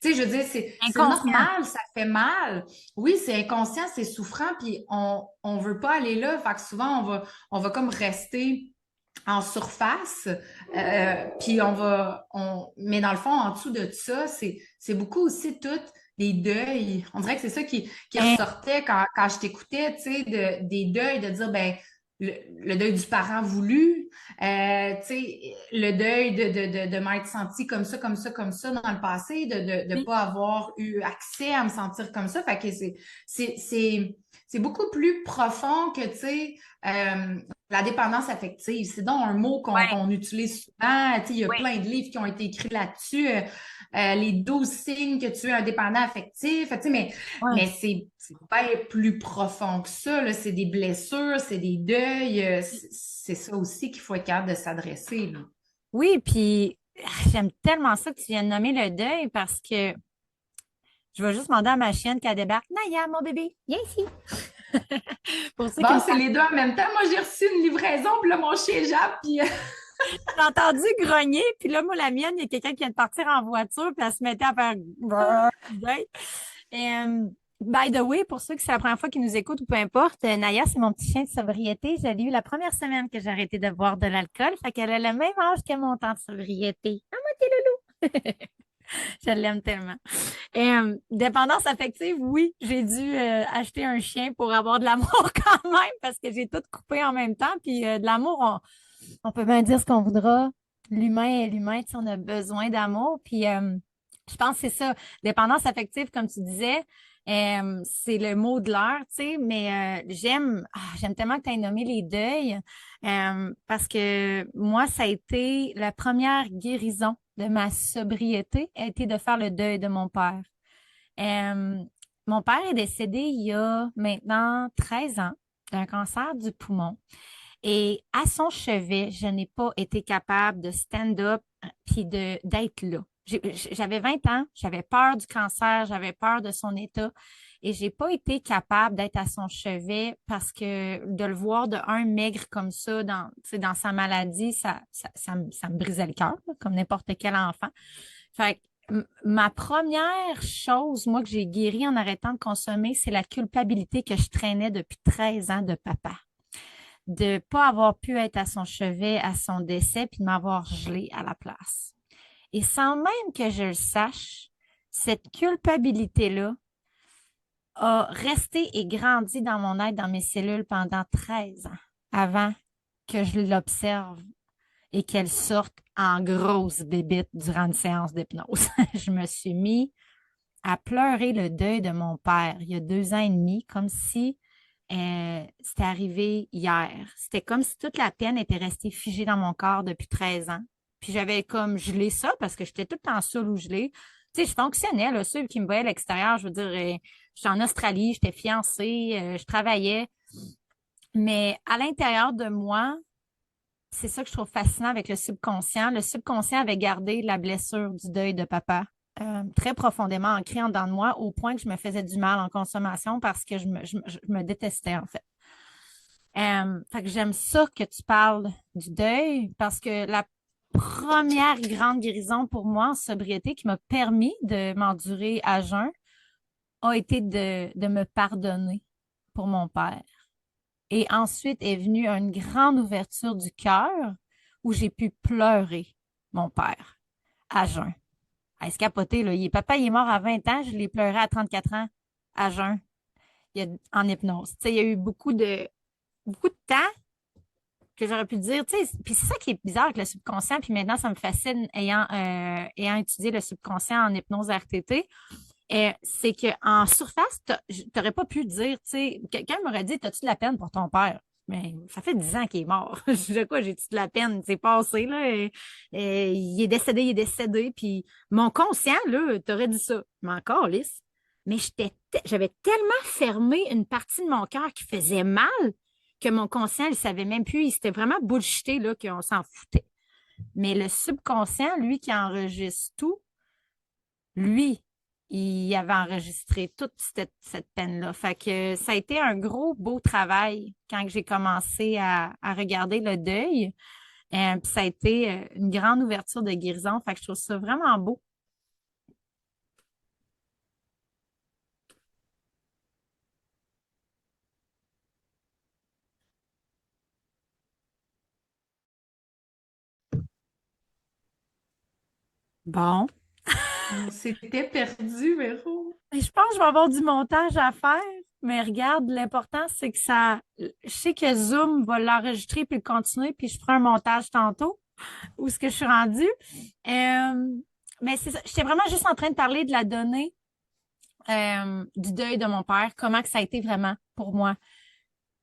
Tu sais, je veux dire, c'est
Inconscient.
normal, ça fait mal. Oui, c'est inconscient, c'est souffrant, puis on veut pas aller là. Fait que souvent, on va comme rester en surface, puis mais dans le fond, en dessous de ça, c'est beaucoup aussi tout des deuils. On dirait que c'est ça qui
Hein,
ressortait quand je t'écoutais, tu sais, des deuils, de dire, ben, le deuil du parent voulu, tu sais, le deuil de m'être senti comme ça, comme ça, comme ça dans le passé, de
oui.
pas avoir eu accès à me sentir comme ça. Fait que c'est beaucoup plus profond que, tu sais, la dépendance affective. C'est donc un mot
Ouais.
qu'on utilise souvent. Tu sais, il y a
Oui.
plein de livres qui ont été écrits là-dessus. Les 12 signes que tu es un dépendant affectif. Tu sais, mais
Ouais.
c'est pas plus profond que ça, là. C'est des blessures, c'est des deuils. C'est ça aussi qu'il faut être capable de s'adresser, là.
Oui, puis j'aime tellement ça que tu viens de nommer le deuil parce que je vais juste demander à ma chienne qu'elle débarque. Naya, mon bébé, viens ici. Pour ceux qui
Bon,
me
c'est les deux en même temps. Moi, j'ai reçu une livraison, puis là, mon chien jappe, puis
j'ai entendu grogner, puis là, moi, la mienne, il y a quelqu'un qui vient de partir en voiture, puis elle se mettait à faire brrr, deuil. By the way, pour ceux que c'est la première fois qu'ils nous écoutent ou peu importe, Naya, c'est mon petit chien de sobriété. Je l'ai eu la première semaine que j'ai arrêté de boire de l'alcool. Fait qu'elle a le même âge que mon temps de sobriété. Ah, moi, t'es loulou! Je l'aime tellement. Dépendance affective, oui, j'ai dû acheter un chien pour avoir de l'amour quand même parce que j'ai tout coupé en même temps. Puis de l'amour, on peut bien dire ce qu'on voudra. L'humain est l'humain, tu sais, on a besoin d'amour. Puis je pense que c'est ça. Dépendance affective, comme tu disais, c'est le mot de l'heure, tu sais, mais j'aime tellement que tu aies nommé les deuils parce que moi, ça a été la première guérison de ma sobriété, a été de faire le deuil de mon père. Euh, Mon père est décédé il y a maintenant 13 ans d'un cancer du poumon. Et à son chevet, je n'ai pas été capable de stand-up puis d'être là. J'avais 20 ans, j'avais peur du cancer, j'avais peur de son état et j'ai pas été capable d'être à son chevet parce que de le voir de un maigre comme ça dans sa maladie, ça me brisait le cœur, là, comme n'importe quel enfant. Fait que ma première chose, moi, que j'ai guéri en arrêtant de consommer, c'est la culpabilité que je traînais depuis 13 ans de papa de pas avoir pu être à son chevet à son décès puis de m'avoir gelé à la place. Et sans même que je le sache, cette culpabilité-là a resté et grandi dans mon être, dans mes cellules pendant 13 ans avant que je l'observe et qu'elle sorte en grosse bébite durant une séance d'hypnose. Je me suis mis à pleurer le deuil de mon père il y a 2 ans et demi, comme si c'était arrivé hier. C'était comme si toute la peine était restée figée dans mon corps depuis 13 ans. Puis j'avais comme gelé ça parce que j'étais tout le temps seule ou gelée. Tu sais, je fonctionnais, là, ceux qui me voyaient à l'extérieur, je veux dire, j'étais en Australie, j'étais fiancée, je travaillais. Mais à l'intérieur de moi, c'est ça que je trouve fascinant avec le subconscient. Le subconscient avait gardé la blessure du deuil de papa très profondément ancrée en dedans de moi au point que je me faisais du mal en consommation parce que je me détestais en fait. Fait que j'aime ça que tu parles du deuil parce que la première grande guérison pour moi en sobriété qui m'a permis de m'endurer à jeun a été de me pardonner pour mon père. Et ensuite est venue une grande ouverture du cœur où j'ai pu pleurer mon père à jeun. À se capoter, là. Papa, il est mort à 20 ans, je l'ai pleuré à 34 ans à jeun en hypnose. Tu sais, il y a eu beaucoup de temps que j'aurais pu dire, tu sais, puis c'est ça qui est bizarre avec le subconscient, puis maintenant, ça me fascine ayant étudié le subconscient en hypnose RTT. C'est qu'en surface, t'aurais pas pu dire, tu sais, quelqu'un m'aurait dit, t'as-tu de la peine pour ton père? Mais ça fait 10 ans qu'il est mort. Je dis quoi, j'ai-tu de la peine? C'est passé, là. Il est décédé. Puis mon conscient, là, t'aurais dit ça. Mais encore, lisse. Mais j'avais tellement fermé une partie de mon cœur qui faisait mal que mon conscient, il savait même plus. Il s'était vraiment bullshité, là, qu'on s'en foutait. Mais le subconscient, lui, qui enregistre tout, lui, il avait enregistré toute cette peine-là. Fait que ça a été un gros, beau travail quand j'ai commencé à regarder le deuil. Puis ça a été une grande ouverture de guérison. Fait que je trouve ça vraiment beau. Bon.
On s'était perdu, Véro.
Et je pense que je vais avoir du montage à faire. Mais regarde, l'important, c'est que ça. Je sais que Zoom va l'enregistrer puis le continuer, puis je ferai un montage tantôt. Où est-ce que je suis rendue? Mais c'est ça. J'étais vraiment juste en train de parler de la donnée du deuil de mon père, comment que ça a été vraiment pour moi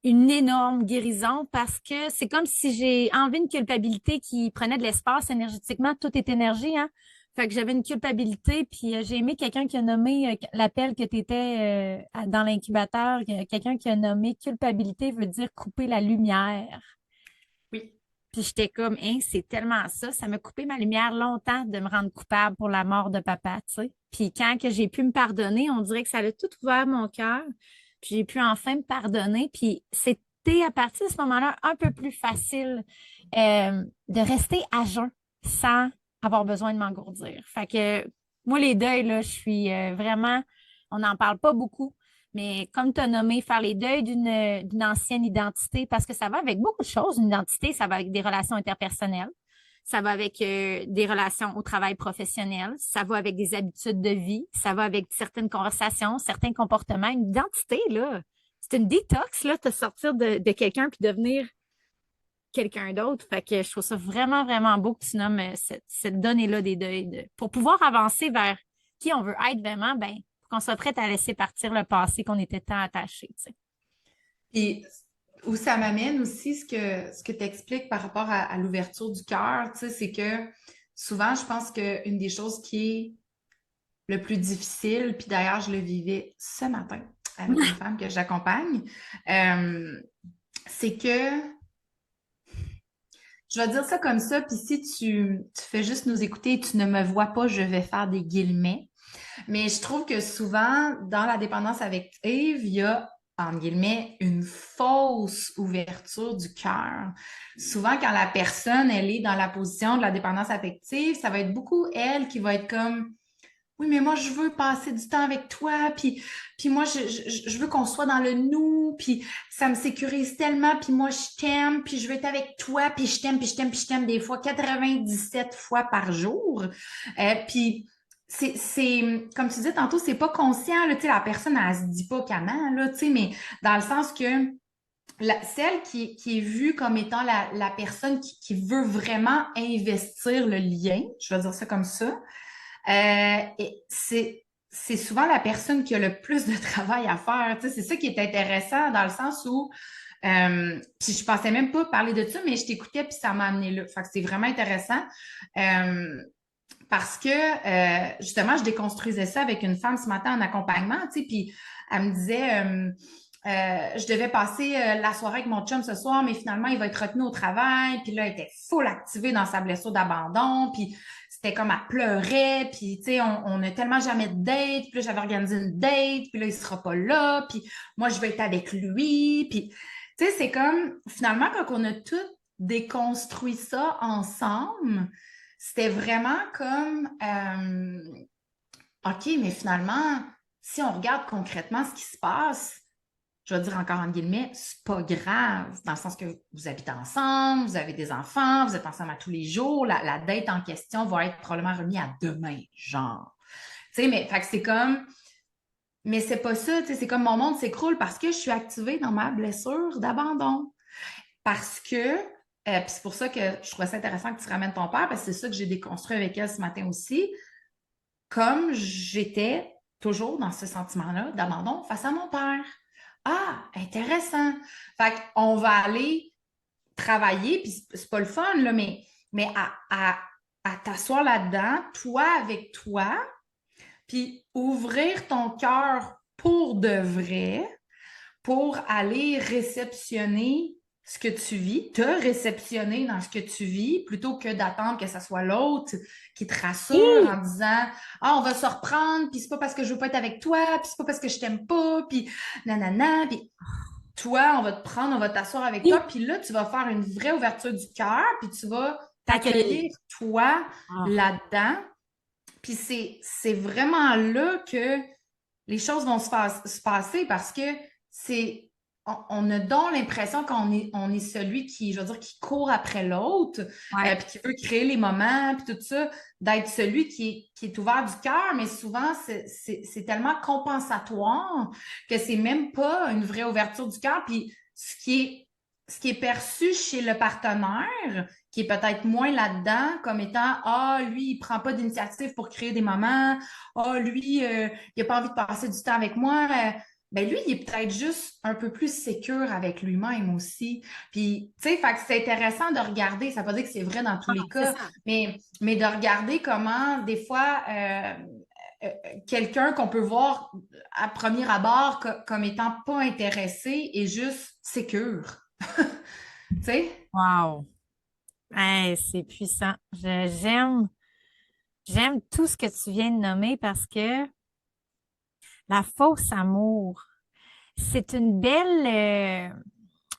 une énorme guérison parce que c'est comme si j'ai enlevé une culpabilité qui prenait de l'espace énergétiquement. Tout est énergie, hein? Fait que j'avais une culpabilité, puis j'ai aimé quelqu'un qui a nommé l'appel que tu étais dans l'incubateur, quelqu'un qui a nommé culpabilité veut dire couper la lumière.
Oui.
Puis j'étais comme, hein, c'est tellement ça. Ça m'a coupé ma lumière longtemps de me rendre coupable pour la mort de papa, tu sais. Puis quand que j'ai pu me pardonner, on dirait que ça a tout ouvert mon cœur. Puis j'ai pu enfin me pardonner. Puis c'était à partir de ce moment-là un peu plus facile de rester à jeun sans avoir besoin de m'engourdir. Fait que moi, les deuils, là, je suis vraiment, on n'en parle pas beaucoup. Mais comme tu as nommé, faire les deuils d'une ancienne identité, parce que ça va avec beaucoup de choses. Une identité, ça va avec des relations interpersonnelles, ça va avec des relations au travail professionnel, ça va avec des habitudes de vie, ça va avec certaines conversations, certains comportements. Une identité, là, c'est une détox, là, de sortir de quelqu'un puis devenir quelqu'un d'autre. Fait que je trouve ça vraiment, vraiment beau que tu nommes cette donnée-là des deuils. Pour pouvoir avancer vers qui on veut être vraiment, ben, faut qu'on soit prête à laisser partir le passé qu'on était tant attaché, tu sais.
Et où ça m'amène aussi, ce que tu expliques par rapport à l'ouverture du cœur, tu sais, c'est que souvent, je pense qu'une des choses qui est le plus difficile, puis d'ailleurs, je le vivais ce matin avec une femme que j'accompagne, euh, c'est que, je vais dire ça comme ça, puis si tu fais juste nous écouter et tu ne me vois pas, je vais faire des guillemets. Mais je trouve que souvent, dans la dépendance avec Eve, il y a, entre guillemets, une fausse ouverture du cœur. Souvent, quand la personne, elle est dans la position de la dépendance affective, ça va être beaucoup elle qui va être comme, oui, mais moi, je veux passer du temps avec toi, puis moi, je veux qu'on soit dans le nous, puis ça me sécurise tellement, puis moi, je t'aime, puis je veux être avec toi, puis je t'aime, puis je t'aime, puis je t'aime des fois 97 fois par jour. Puis comme tu disais tantôt, c'est pas conscient, là, tu sais, la personne, elle se dit pas comment, là, tu sais, mais dans le sens que celle qui est vue comme étant la personne qui veut vraiment investir le lien, je vais dire ça comme ça, et c'est souvent la personne qui a le plus de travail à faire. Tu sais, c'est ça qui est intéressant dans le sens où, puis je pensais même pas parler de ça, mais je t'écoutais puis ça m'a amené là. Fait que c'est vraiment intéressant parce que justement, je déconstruisais ça avec une femme ce matin en accompagnement, tu sais, puis elle me disait, je devais passer la soirée avec mon chum ce soir, mais finalement, il va être retenu au travail. Puis là, elle était full activée dans sa blessure d'abandon. Puis c'était comme elle pleurait. Puis, tu sais, on n'a tellement jamais de date. Puis là, j'avais organisé une date. Puis là, il sera pas là. Puis moi, je vais être avec lui. Puis, tu sais, c'est comme, finalement, quand on a tout déconstruit ça ensemble, c'était vraiment comme, OK, mais finalement, si on regarde concrètement ce qui se passe, je vais dire encore en guillemets, c'est pas grave, dans le sens que vous habitez ensemble, vous avez des enfants, vous êtes ensemble à tous les jours, la date en question va être probablement remise à demain, genre. Tu sais, mais fait que c'est comme, mais c'est pas ça, tu sais, c'est comme mon monde s'écroule parce que je suis activée dans ma blessure d'abandon. Parce que, puis c'est pour ça que je trouvais ça intéressant que tu ramènes ton père, parce que c'est ça que j'ai déconstruit avec elle ce matin aussi, comme j'étais toujours dans ce sentiment-là d'abandon face à mon père. Ah, intéressant. Fait qu'on va aller travailler, puis c'est pas le fun, là, mais à t'asseoir là-dedans, toi avec toi, puis ouvrir ton cœur pour de vrai, pour aller réceptionner ce que tu vis, te réceptionner dans ce que tu vis, plutôt que d'attendre que ce soit l'autre qui te rassure en
Oui!
disant ah, on va se reprendre, puis c'est pas parce que je veux pas être avec toi, puis c'est pas parce que je t'aime pas, puis nanana, puis toi, on va te prendre, on va t'asseoir avec toi,
Oui!
puis là, tu vas faire une vraie ouverture du cœur, puis tu vas
T'accueillir.
t'accueillir toi
Ah.
là-dedans. Puis c'est vraiment là que les choses vont se passer parce que c'est on a donc l'impression on est celui qui, je veux dire, qui court après l'autre,
Ouais.
puis qui veut créer les moments, puis tout ça, d'être celui qui est ouvert du cœur, mais souvent, c'est tellement compensatoire que c'est même pas une vraie ouverture du cœur. Puis ce qui est perçu chez le partenaire, qui est peut-être moins là-dedans, comme étant ah, lui, il prend pas d'initiative pour créer des moments, ah, lui, il a pas envie de passer du temps avec moi. Ben lui, il est peut-être juste un peu plus sécure avec lui-même aussi. Puis, tu sais, fait que c'est intéressant de regarder, ça veut pas dire que c'est vrai dans tous
Ah,
les
c'est
cas,
ça.
mais de regarder comment, des fois, euh, quelqu'un qu'on peut voir à premier abord comme étant pas intéressé et juste sécure. Tu sais?
Wow. Hey, c'est puissant. J'aime tout ce que tu viens de nommer parce que la fausse amour, c'est une belle,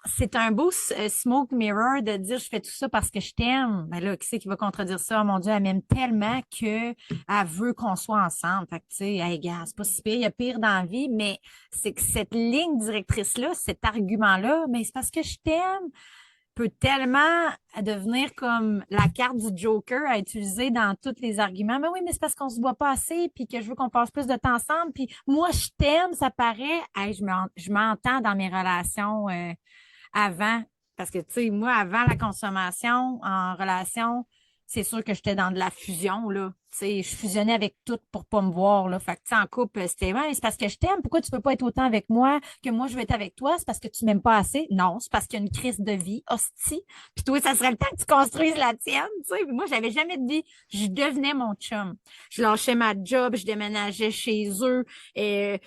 c'est un beau smoke mirror de dire je fais tout ça parce que je t'aime. Ben là, qui c'est qui va contredire ça? Oh mon Dieu, elle m'aime tellement que elle veut qu'on soit ensemble. Fait que tu sais, hey, gars, c'est pas si pire, il y a pire dans la vie, mais c'est que cette ligne directrice-là, cet argument-là, mais c'est parce que je t'aime peut tellement devenir comme la carte du Joker à utiliser dans tous les arguments. Mais oui, mais c'est parce qu'on se voit pas assez, puis que je veux qu'on passe plus de temps ensemble, puis moi, je t'aime, ça paraît. Hey, je m'entends dans mes relations avant, parce que, tu sais, moi, avant la consommation, en relation, c'est sûr que j'étais dans de la fusion, là. Tu sais, je fusionnais avec tout pour pas me voir, là. Fait que, tu sais, en couple, c'était, ouais, c'est parce que je t'aime. Pourquoi tu peux pas être autant avec moi que moi, je veux être avec toi? C'est parce que tu m'aimes pas assez? Non, c'est parce qu'il y a une crise de vie, hostie. Puis toi, ça serait le temps que tu construises la tienne, tu sais. Puis moi, j'avais jamais de vie. Je devenais mon chum. Je lâchais ma job, je déménageais chez eux. Et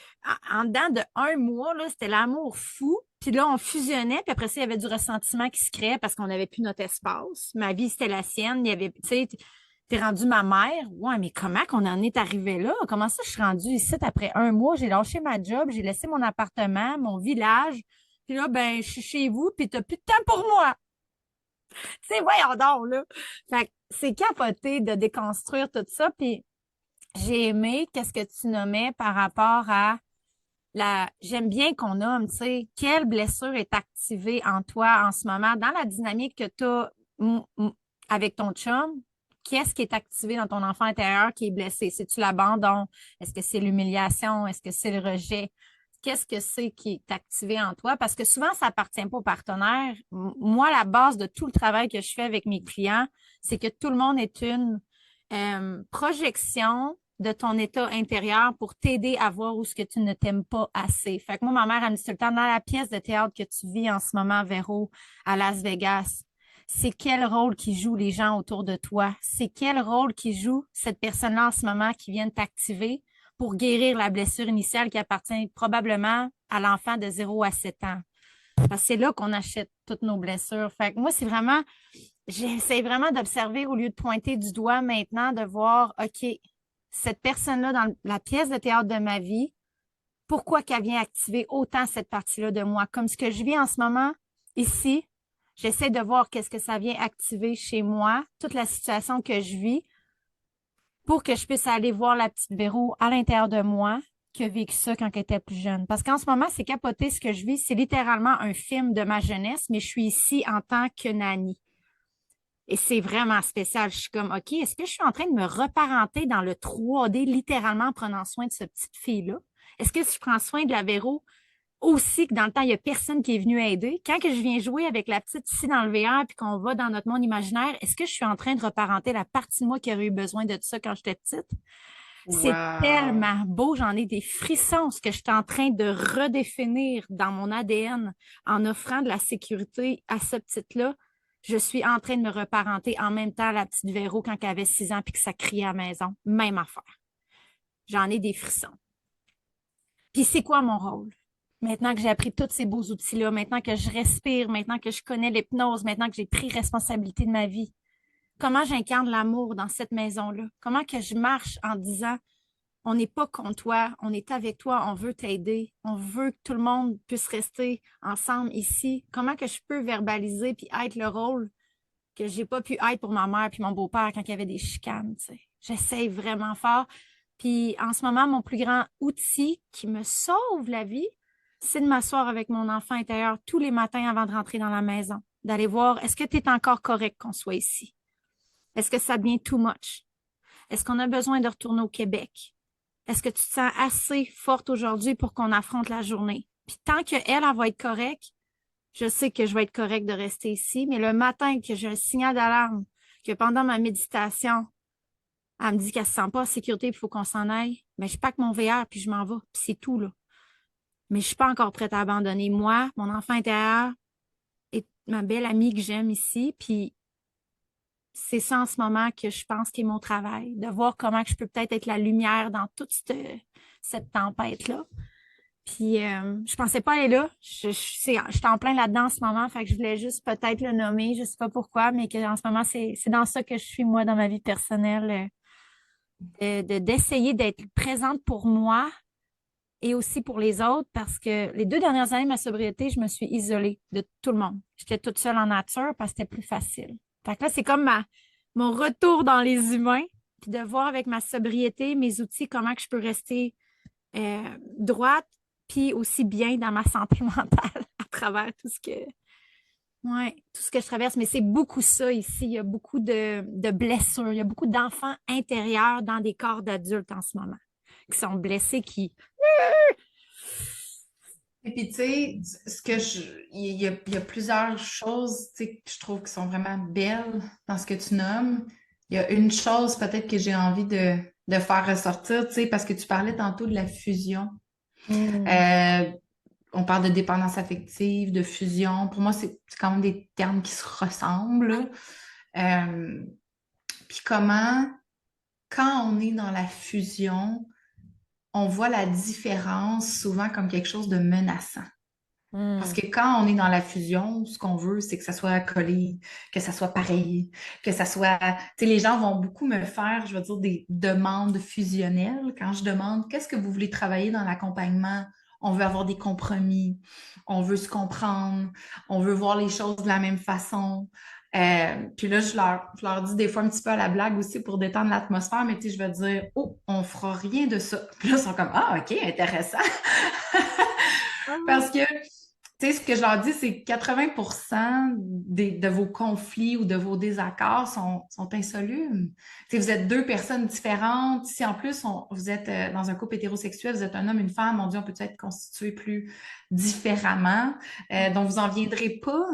en dedans de un mois, là, c'était l'amour fou. Puis là, on fusionnait, puis après ça, il y avait du ressentiment qui se créait parce qu'on n'avait plus notre espace. Ma vie, c'était la sienne. Il y avait, tu sais, t'es rendu ma mère. Ouais, mais comment qu'on en est arrivé là? Comment ça, je suis rendue ici après un mois? J'ai lâché ma job, j'ai laissé mon appartement, mon village. Puis là, ben, je suis chez vous, puis t'as plus de temps pour moi. Tu sais, voyons donc, là. Fait que c'est capoté de déconstruire tout ça. Puis j'ai aimé qu'est-ce que tu nommais par rapport à j'aime bien qu'on nomme, tu sais, quelle blessure est activée en toi en ce moment, dans la dynamique que tu as avec ton chum, qu'est-ce qui est activé dans ton enfant intérieur qui est blessé? C'est-tu l'abandon? Est-ce que c'est l'humiliation? Est-ce que c'est le rejet? Qu'est-ce que c'est qui est activé en toi? Parce que souvent, ça appartient pas au partenaire. Moi, la base de tout le travail que je fais avec mes clients, c'est que tout le monde est une projection de ton état intérieur pour t'aider à voir où ce que tu ne t'aimes pas assez. Fait que moi, ma mère, elle me dit tout le temps, dans la pièce de théâtre que tu vis en ce moment, Véro, à Las Vegas, c'est quel rôle qui jouent les gens autour de toi? C'est quel rôle qui joue cette personne-là en ce moment qui vient t'activer pour guérir la blessure initiale qui appartient probablement à l'enfant de 0 à 7 ans? Parce que c'est là qu'on achète toutes nos blessures. Fait que moi, c'est vraiment, j'essaie vraiment d'observer au lieu de pointer du doigt maintenant, de voir, OK, cette personne-là dans la pièce de théâtre de ma vie, pourquoi qu'elle vient activer autant cette partie-là de moi? Comme ce que je vis en ce moment ici, j'essaie de voir qu'est-ce que ça vient activer chez moi, toute la situation que je vis, pour que je puisse aller voir la petite Véro à l'intérieur de moi qui a vécu ça quand elle était plus jeune. Parce qu'en ce moment, c'est capoté ce que je vis. C'est littéralement un film de ma jeunesse, mais je suis ici en tant que nanny. Et c'est vraiment spécial. Je suis comme, OK, est-ce que je suis en train de me reparenter dans le 3D, littéralement en prenant soin de cette petite fille-là? Est-ce que si je prends soin de la Véro aussi, que dans le temps, il n'y a personne qui est venu aider? Quand que je viens jouer avec la petite ici dans le VR puis qu'on va dans notre monde imaginaire, est-ce que je suis en train de reparenter la partie de moi qui aurait eu besoin de tout ça quand j'étais petite? C'est
Wow!
tellement beau, j'en ai des frissons, ce que je suis en train de redéfinir dans mon ADN en offrant de la sécurité à cette petite-là. Je suis en train de me reparenter en même temps à la petite Véro quand elle avait 6 ans puis que ça criait à la maison. Même affaire. J'en ai des frissons. Puis c'est quoi mon rôle? Maintenant que j'ai appris tous ces beaux outils-là, maintenant que je respire, maintenant que je connais l'hypnose, maintenant que j'ai pris responsabilité de ma vie, comment j'incarne l'amour dans cette maison-là? Comment que je marche en disant on n'est pas contre toi, on est avec toi, on veut t'aider, on veut que tout le monde puisse rester ensemble ici. Comment que je peux verbaliser puis être le rôle que j'ai pas pu être pour ma mère puis mon beau-père quand il y avait des chicanes, tu sais. J'essaie vraiment fort. Puis en ce moment, mon plus grand outil qui me sauve la vie, c'est de m'asseoir avec mon enfant intérieur tous les matins avant de rentrer dans la maison, d'aller voir est-ce que tu es encore correct qu'on soit ici? Est-ce que ça devient too much? Est-ce qu'on a besoin de retourner au Québec? Est-ce que tu te sens assez forte aujourd'hui pour qu'on affronte la journée? Puis tant qu'elle, elle va être correcte, je sais que je vais être correcte de rester ici, mais le matin que j'ai un signal d'alarme, que pendant ma méditation, elle me dit qu'elle se sent pas en sécurité, il faut qu'on s'en aille, mais je pack mon VR puis je m'en vais, puis c'est tout, là. Mais je suis pas encore prête à abandonner moi, mon enfant intérieur et ma belle amie que j'aime ici, puis c'est ça en ce moment que je pense qui est mon travail, de voir comment que je peux peut-être être la lumière dans toute cette tempête-là. Puis je pensais pas aller là. Je suis en plein là-dedans en ce moment, fait que je voulais juste peut-être le nommer, je sais pas pourquoi, mais que en ce moment, c'est dans ça que je suis moi dans ma vie personnelle, d'essayer d'être présente pour moi et aussi pour les autres parce que les 2 dernières années de ma sobriété, je me suis isolée de tout le monde. J'étais toute seule en nature parce que c'était plus facile. Fait que là, c'est comme mon retour dans les humains, puis de voir avec ma sobriété, mes outils, comment que je peux rester droite, puis aussi bien dans ma santé mentale à travers tout ce que je traverse. Mais c'est beaucoup ça ici. Il y a beaucoup de blessures. Il y a beaucoup d'enfants intérieurs dans des corps d'adultes en ce moment qui sont blessés, qui...
Et puis, tu sais, il y a plusieurs choses, tu sais, que je trouve qui sont vraiment belles dans ce que tu nommes. Il y a une chose peut-être que j'ai envie de faire ressortir, tu sais, parce que tu parlais tantôt de la fusion.
Mm.
Euh, on parle de dépendance affective, de fusion. Pour moi, c'est quand même des termes qui se ressemblent. Euh, puis comment, quand on est dans la fusion, on voit la différence souvent comme quelque chose de menaçant. Parce
Mm.
que quand on est dans la fusion, ce qu'on veut, c'est que ça soit collé, que ça soit pareil, que ça soit... Tu sais, les gens vont beaucoup me faire, je veux dire, des demandes fusionnelles. Quand je demande, qu'est-ce que vous voulez travailler dans l'accompagnement? On veut avoir des compromis, on veut se comprendre, on veut voir les choses de la même façon. Puis là, je leur dis des fois un petit peu à la blague aussi pour détendre l'atmosphère, mais tu sais, je vais dire, oh, on fera rien de ça. Puis là, ils sont comme, ah, OK, intéressant. Parce que tu sais, ce que je leur dis, c'est que 80% de vos conflits ou de vos désaccords sont insolubles. Tu sais, vous êtes deux personnes différentes. Si en plus vous êtes dans un couple hétérosexuel, vous êtes un homme, une femme, mon Dieu, on peut être constitué plus différemment. Donc, vous n'en viendrez pas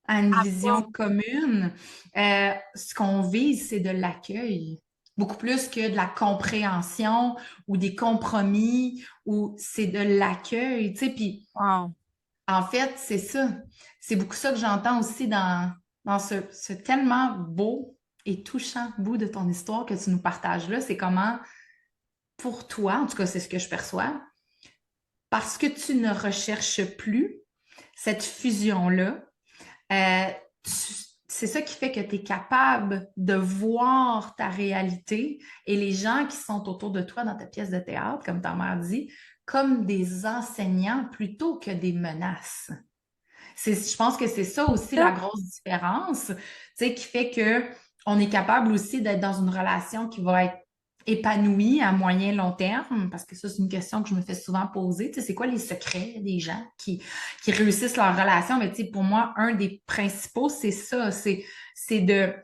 à une vision commune. Ce qu'on vise, c'est de l'accueil. Beaucoup plus que de la compréhension ou des compromis, ou c'est de l'accueil, tu sais, puis
Wow.
en fait, c'est ça. C'est beaucoup ça que j'entends aussi dans ce tellement beau et touchant bout de ton histoire que tu nous partages là. C'est comment, pour toi, en tout cas, c'est ce que je perçois, parce que tu ne recherches plus cette fusion-là, euh, c'est ça qui fait que tu es capable de voir ta réalité et les gens qui sont autour de toi dans ta pièce de théâtre, comme ta mère dit, comme des enseignants plutôt que des menaces. Je pense que c'est ça aussi la grosse différence, tu sais, qui fait que on est capable aussi d'être dans une relation qui va être épanouie à moyen long terme, parce que ça, c'est une question que je me fais souvent poser. Tu sais, c'est quoi les secrets des gens qui réussissent leur relation? Mais tu sais, pour moi, un des principaux, c'est ça, c'est de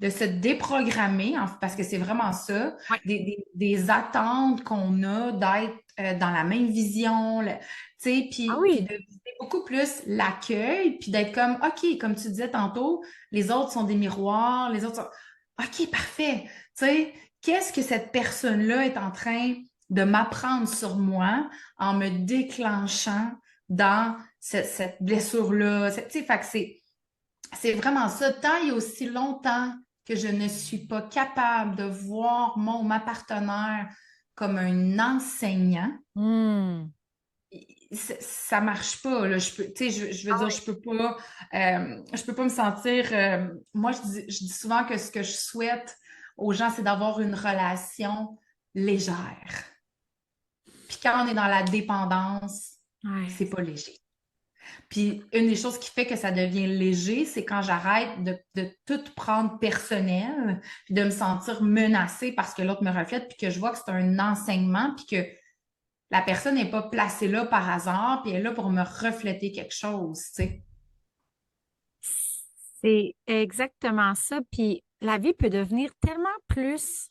se déprogrammer, parce que c'est vraiment ça,
Ouais.
des attentes qu'on a d'être dans la même vision, tu sais,
Ah
puis
oui.
de viser beaucoup plus l'accueil, puis d'être comme, OK, comme tu disais tantôt, les autres sont des miroirs, les autres sont... OK, parfait. Tu sais, qu'est-ce que cette personne-là est en train de m'apprendre sur moi en me déclenchant dans cette blessure-là? Tu sais, fait que c'est vraiment ça. Tant et aussi longtemps que je ne suis pas capable de voir ma partenaire comme un enseignant,
Mm.
ça marche pas là. Tu sais, je veux
Ah
dire,
oui.
je peux pas me sentir. Moi, je dis souvent que ce que je souhaite aux gens, c'est d'avoir une relation légère. Puis quand on est dans la dépendance,
Ouais.
c'est pas léger. Puis une des choses qui fait que ça devient léger, c'est quand j'arrête de tout prendre personnel, puis de me sentir menacée parce que l'autre me reflète, puis que je vois que c'est un enseignement, puis que la personne n'est pas placée là par hasard, puis elle est là pour me refléter quelque chose, tu sais.
C'est exactement ça. Puis la vie peut devenir tellement plus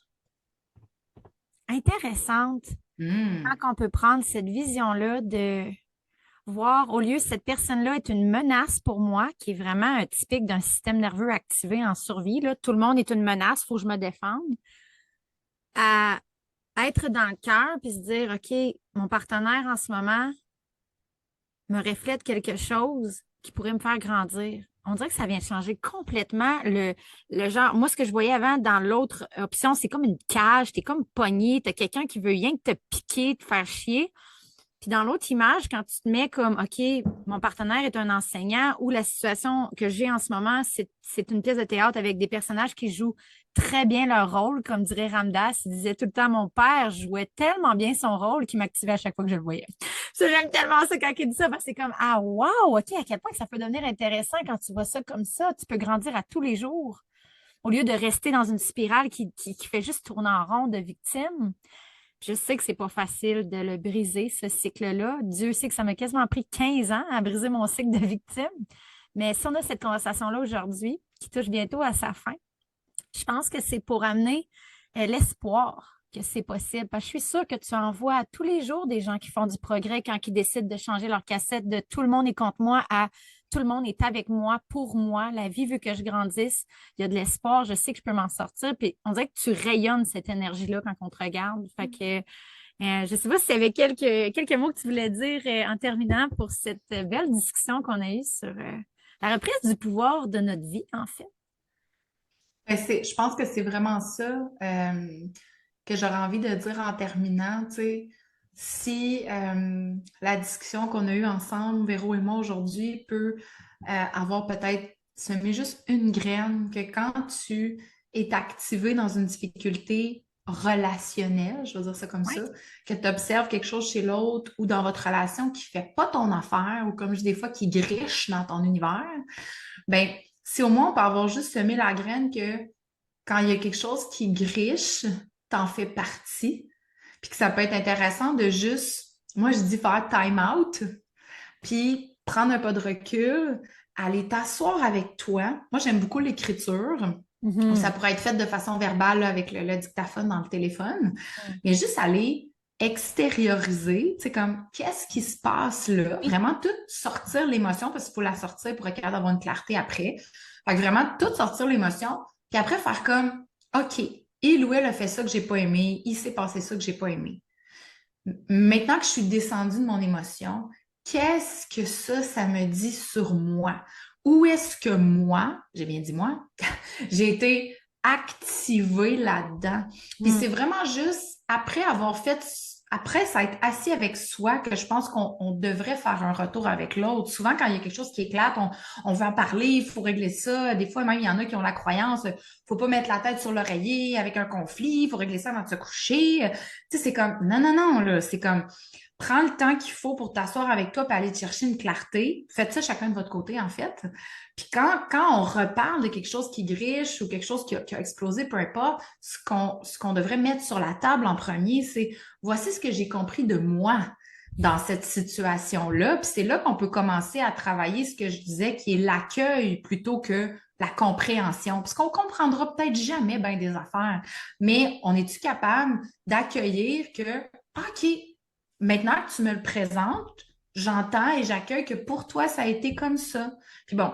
intéressante
Hmm.
quand on peut prendre cette vision-là de voir, au lieu cette personne-là est une menace pour moi, qui est vraiment typique d'un système nerveux activé en survie, là. Tout le monde est une menace, il faut que je me défende, à être dans le cœur puis se dire, OK, mon partenaire en ce moment me reflète quelque chose qui pourrait me faire grandir. On dirait que ça vient changer complètement le genre. Moi, ce que je voyais avant dans l'autre option, c'est comme une cage, t'es comme pogné, t'as quelqu'un qui veut rien que te piquer, te faire chier. Puis dans l'autre image, quand tu te mets comme, OK, mon partenaire est un enseignant ou la situation que j'ai en ce moment, c'est une pièce de théâtre avec des personnages qui jouent très bien leur rôle, comme dirait Ramdas. Il disait tout le temps, mon père jouait tellement bien son rôle qu'il m'activait à chaque fois que je le voyais. Ça, j'aime tellement ça quand il dit ça, parce que c'est comme, ah, wow, OK, à quel point ça peut devenir intéressant quand tu vois ça comme ça. Tu peux grandir à tous les jours au lieu de rester dans une spirale qui fait juste tourner en rond de victime. Je sais que c'est pas facile de le briser, ce cycle-là. Dieu sait que ça m'a quasiment pris 15 ans à briser mon cycle de victime. Mais si on a cette conversation-là aujourd'hui, qui touche bientôt à sa fin, je pense que c'est pour amener l'espoir que c'est possible. Parce que je suis sûre que tu en vois tous les jours des gens qui font du progrès quand ils décident de changer leur cassette de tout le monde est contre moi à tout le monde est avec moi, pour moi, la vie veut que je grandisse. Il y a de l'espoir, je sais que je peux m'en sortir. Puis on dirait que tu rayonnes cette énergie-là quand on te regarde. Fait que je ne sais pas si tu avais quelques mots que tu voulais dire en terminant pour cette belle discussion qu'on a eue sur la reprise du pouvoir de notre vie, en fait.
Je pense que c'est vraiment ça que j'aurais envie de dire en terminant, tu sais, si la discussion qu'on a eue ensemble, Véro et moi aujourd'hui, peut avoir peut-être semé juste une graine, que quand tu es activé dans une difficulté relationnelle, je veux dire ça comme
Oui.
ça, que tu observes quelque chose chez l'autre ou dans votre relation qui fait pas ton affaire ou comme je dis des fois qui griche dans ton univers, ben si au moins on peut avoir juste semé la graine que quand il y a quelque chose qui griche, t'en fais partie. Puis que ça peut être intéressant de juste, moi je dis faire time out, puis prendre un pas de recul, aller t'asseoir avec toi. Moi j'aime beaucoup l'écriture. Ou ça
Mhm.
pourrait être fait de façon verbale là, avec le dictaphone dans le téléphone. Mais juste aller extérioriser, tu sais, comme qu'est-ce qui se passe là?
Oui.
Vraiment tout sortir l'émotion parce qu'il faut la sortir pour être capable d'avoir une clarté après. Fait que vraiment tout sortir l'émotion, puis après faire comme OK, il ou elle a fait ça que j'ai pas aimé, il s'est passé ça que j'ai pas aimé. Maintenant que je suis descendue de mon émotion, qu'est-ce que ça me dit sur moi? Où est-ce que moi, j'ai bien dit moi, j'ai été activée là-dedans? Puis
Mm.
c'est vraiment juste après avoir fait, après ça être assis avec soi que je pense qu'on devrait faire un retour avec l'autre. Souvent, quand il y a quelque chose qui éclate, on veut en parler, il faut régler ça. Des fois, même, il y en a qui ont la croyance, faut pas mettre la tête sur l'oreiller avec un conflit, il faut régler ça avant de se coucher. Tu sais, c'est comme, non, non, non, là, c'est comme, prends le temps qu'il faut pour t'asseoir avec toi et aller te chercher une clarté. Faites ça chacun de votre côté, en fait. Puis quand on reparle de quelque chose qui griche ou quelque chose qui a explosé, peu importe, ce qu'on devrait mettre sur la table en premier, c'est voici ce que j'ai compris de moi dans cette situation-là. Puis c'est là qu'on peut commencer à travailler ce que je disais, qui est l'accueil plutôt que la compréhension. Parce qu'on comprendra peut-être jamais bien des affaires, mais on est-tu capable d'accueillir que, OK, maintenant que tu me le présentes, j'entends et j'accueille que pour toi, ça a été comme ça. Puis bon,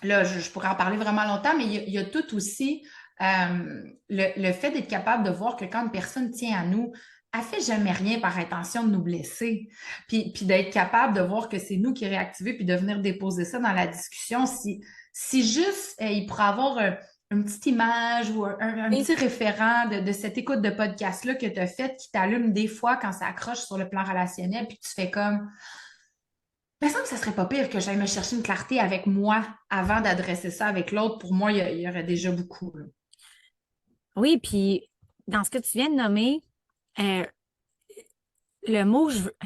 là, je pourrais en parler vraiment longtemps, mais il y a tout aussi le fait d'être capable de voir que quand une personne tient à nous, elle fait jamais rien par intention de nous blesser. Puis d'être capable de voir que c'est nous qui réactivons, puis de venir déposer ça dans la discussion. Si juste il pourrait avoir une petite image ou un
Oui.
petit référent de cette écoute de podcast-là que tu as faite qui t'allume des fois quand ça accroche sur le plan relationnel, puis tu fais comme il me semble que ça serait pas pire que j'aille me chercher une clarté avec moi avant d'adresser ça avec l'autre. Pour moi, il y aurait déjà beaucoup, là.
Oui, puis dans ce que tu viens de nommer, euh, le mot je veux.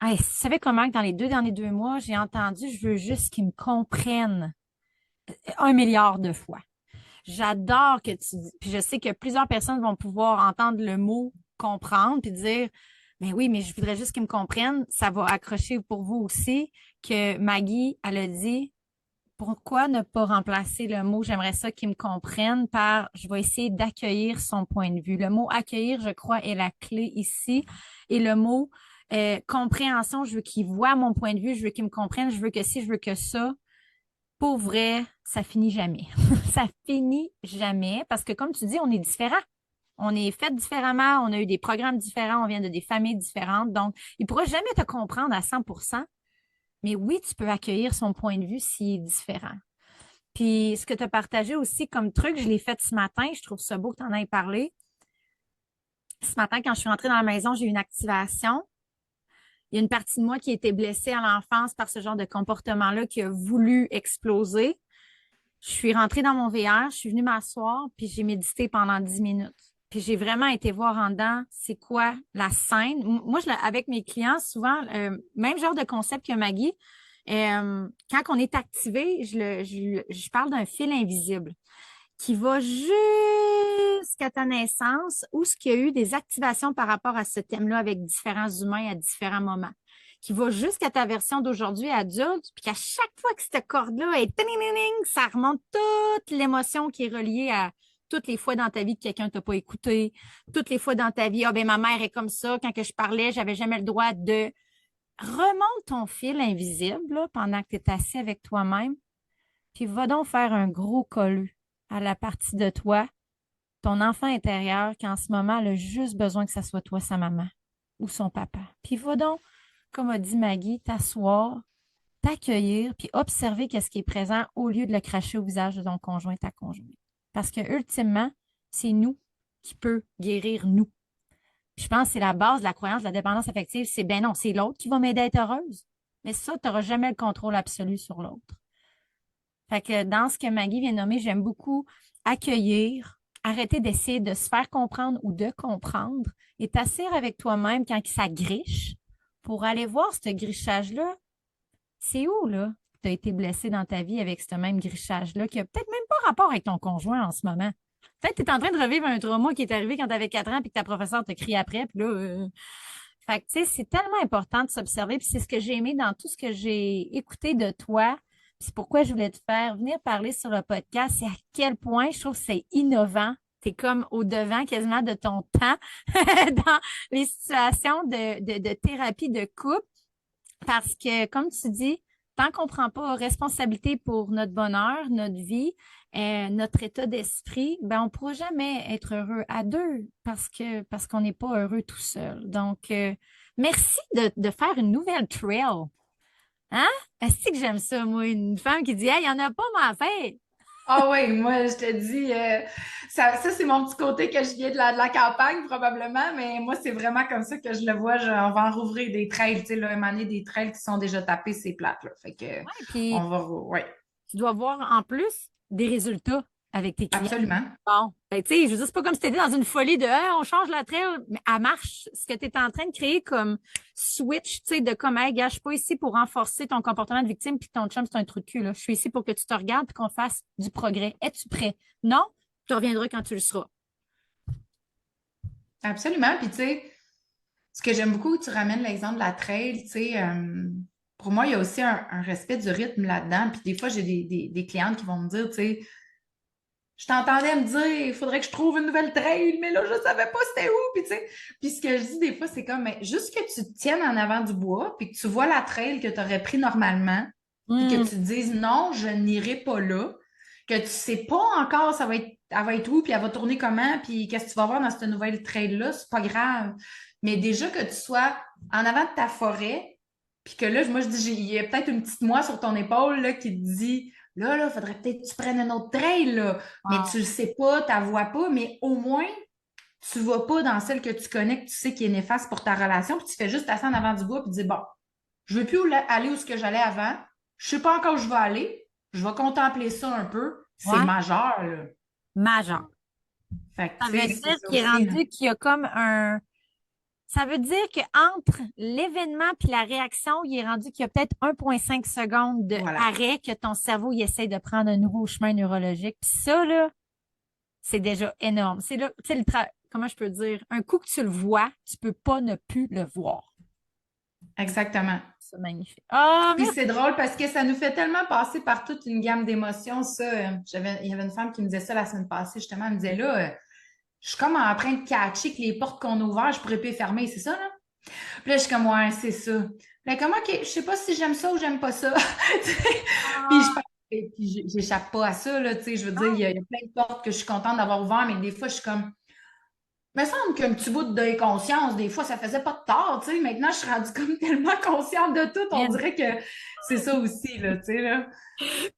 Hey, tu savais comment que dans les 2 derniers mois, j'ai entendu je veux juste qu'ils me comprennent 1 milliard de fois. J'adore que tu dis. Puis je sais que plusieurs personnes vont pouvoir entendre le mot comprendre puis dire mais oui, mais je voudrais juste qu'ils me comprennent. Ça va accrocher pour vous aussi que Maggie, elle a dit pourquoi ne pas remplacer le mot j'aimerais ça qu'ils me comprennent par je vais essayer d'accueillir son point de vue. Le mot accueillir, je crois, est la clé ici. Et le mot compréhension, je veux qu'ils voient mon point de vue, je veux qu'ils me comprennent, je veux que si, je veux que ça. Pour vrai, ça finit jamais. Ça finit jamais parce que comme tu dis, on est différents. On est fait différemment, on a eu des programmes différents, on vient de des familles différentes. Donc, il ne pourra jamais te comprendre à 100%. Mais oui, tu peux accueillir son point de vue s'il est différent. Puis, ce que tu as partagé aussi comme truc, je l'ai fait ce matin. Je trouve ça beau que tu en aies parlé. Ce matin, quand je suis rentrée dans la maison, j'ai eu une activation. Il y a une partie de moi qui a été blessée à l'enfance par ce genre de comportement-là qui a voulu exploser. je suis rentrée dans mon VR, je suis venue m'asseoir, puis j'ai médité pendant 10 minutes. Puis j'ai vraiment été voir en dedans, c'est quoi la scène. Moi, avec mes clients, souvent, même genre de concept que Maggie, quand on est activé, je parle d'un fil invisible qui va jusqu'à ta naissance où ce qu'il y a eu des activations par rapport à ce thème-là avec différents humains à différents moments, qui va jusqu'à ta version d'aujourd'hui adulte, puis qu'à chaque fois que cette corde-là est ting-ting-ting, ça remonte toute l'émotion qui est reliée à toutes les fois dans ta vie que quelqu'un t'a pas écouté, toutes les fois dans ta vie, ah ben ma mère est comme ça, quand que je parlais, j'avais jamais le droit de... Remonte ton fil invisible là, pendant que tu es assis avec toi-même, puis va donc faire un gros collu à la partie de toi, ton enfant intérieur, qui en ce moment elle a juste besoin que ça soit toi, sa maman ou son papa. Puis va donc, comme a dit Maggie, t'asseoir, t'accueillir, puis observer qu'est-ce qui est présent au lieu de le cracher au visage de ton conjoint, ta conjointe. Parce que ultimement, c'est nous qui peut guérir nous. Puis je pense que c'est la base de la croyance de la dépendance affective, c'est ben non, c'est l'autre qui va m'aider à être heureuse. Mais ça, tu n'auras jamais le contrôle absolu sur l'autre. Fait que dans ce que Maggie vient de nommer, j'aime beaucoup accueillir, arrêter d'essayer de se faire comprendre ou de comprendre et t'asseoir avec toi-même quand ça griche pour aller voir ce grichage-là. C'est où, là, tu as été blessé dans ta vie avec ce même grichage-là qui a peut-être même pas rapport avec ton conjoint en ce moment. Peut-être que tu es en train de revivre un trauma qui est arrivé quand tu avais 4 ans puis que ta professeure te crie après. Puis là, Fait que, tu sais, c'est tellement important de s'observer. Puis c'est ce que j'ai aimé dans tout ce que j'ai écouté de toi. Puis c'est pourquoi je voulais te faire venir parler sur le podcast. C'est à quel point je trouve que c'est innovant. Tu es comme au-devant quasiment de ton temps dans les situations de thérapie de couple. Parce que, comme tu dis, tant qu'on ne prend pas responsabilité pour notre bonheur, notre vie, notre état d'esprit, ben on ne pourra jamais être heureux à deux parce qu'on n'est pas heureux tout seul. Donc, merci de faire une nouvelle trail. Hein? Est-ce que j'aime ça, moi, une femme qui dit, hey, il n'y en a pas, ma fête.
Ah oui, moi, je te dis, ça c'est mon petit côté que je viens de la campagne, probablement, mais moi, c'est vraiment comme ça que je le vois. On va en rouvrir des trails, tu sais, là, émaner des trails qui sont déjà tapés, c'est plate, là. Fait que,
Ouais, puis
on va, ouais,
tu dois voir en plus des résultats avec tes clients.
absolument.
Bon, ben, tu sais, je veux dire, c'est pas comme si t'étais dans une folie de hey, on change la trail, mais elle marche. Ce que tu es en train de créer comme switch, tu sais, de comme hey, gars, je suis pas ici pour renforcer ton comportement de victime puis que ton chum, c'est un trou de cul, là. Je suis ici pour que tu te regardes et qu'on fasse du progrès. Es-tu prêt? Non? Tu reviendras quand tu le seras.
Absolument. Puis, tu sais, ce que j'aime beaucoup, tu ramènes l'exemple de la trail, tu sais, pour moi, il y a aussi un respect du rythme là-dedans. Puis, des fois, j'ai des clientes qui vont me dire, tu sais, je t'entendais me dire, il faudrait que je trouve une nouvelle trail, mais là, je savais pas c'était où. Puis, tu sais, puis ce que je dis des fois, c'est comme, mais juste que tu te tiennes en avant du bois, puis que tu vois la trail que tu aurais pris normalement, puis que tu te dises, non, je n'irai pas là, que tu sais pas encore, elle va être où, puis elle va tourner comment, puis qu'est-ce que tu vas voir dans cette nouvelle trail-là, c'est pas grave. Mais déjà que tu sois en avant de ta forêt, puis que là, moi, je dis, il y a peut-être une petite moi sur ton épaule, là, qui te dit, là, faudrait peut-être que tu prennes un autre trail, là. Mais
Wow.
tu le sais pas, tu la vois pas, mais au moins, tu vas pas dans celle que tu connais, que tu sais qui est néfaste pour ta relation, puis tu fais juste assis en avant du bois, puis tu dis, bon, je veux plus aller où ce que j'allais avant, je sais pas encore où je vais aller, je vais contempler ça un peu, c'est
Ouais,
majeur, là.
majeur.
Fait que,
Ça
tu
veut
sais, c'est
dire
ça
qu'il est
aussi, là.
rendu qu'il y a comme un. Ça veut dire qu'entre l'événement puis la réaction, il est rendu qu'il y a peut-être 1,5 secondes
Voilà.
d'arrêt que ton cerveau il essaie de prendre un nouveau chemin neurologique. Puis ça, là, c'est déjà énorme. C'est là, tu sais, comment je peux dire, un coup que tu le vois, tu peux pas ne plus le voir.
Exactement.
C'est magnifique. Ah,
Puis
merci.
c'est drôle parce que ça nous fait tellement passer par toute une gamme d'émotions, ça. Il y avait une femme qui me disait ça la semaine passée, justement. Elle me disait là, je suis comme en train de catcher que les portes qu'on a ouvertes, je pourrais plus les fermer, c'est ça, là? Puis là, je suis comme, ouais, c'est ça. Puis là, comme, OK, je sais pas si j'aime ça ou j'aime pas ça. Puis je
Ah,
pense et puis j'échappe pas à ça, là, tu sais, je veux dire,
non,
il y a plein de portes que je suis contente d'avoir ouvertes, mais des fois, je suis comme, il me semble qu'un petit bout d'inconscience, des fois, ça faisait pas de tort, tu sais. Maintenant, je suis rendue comme tellement consciente de tout, on
man.
dirait que c'est ça aussi, là, tu sais, là.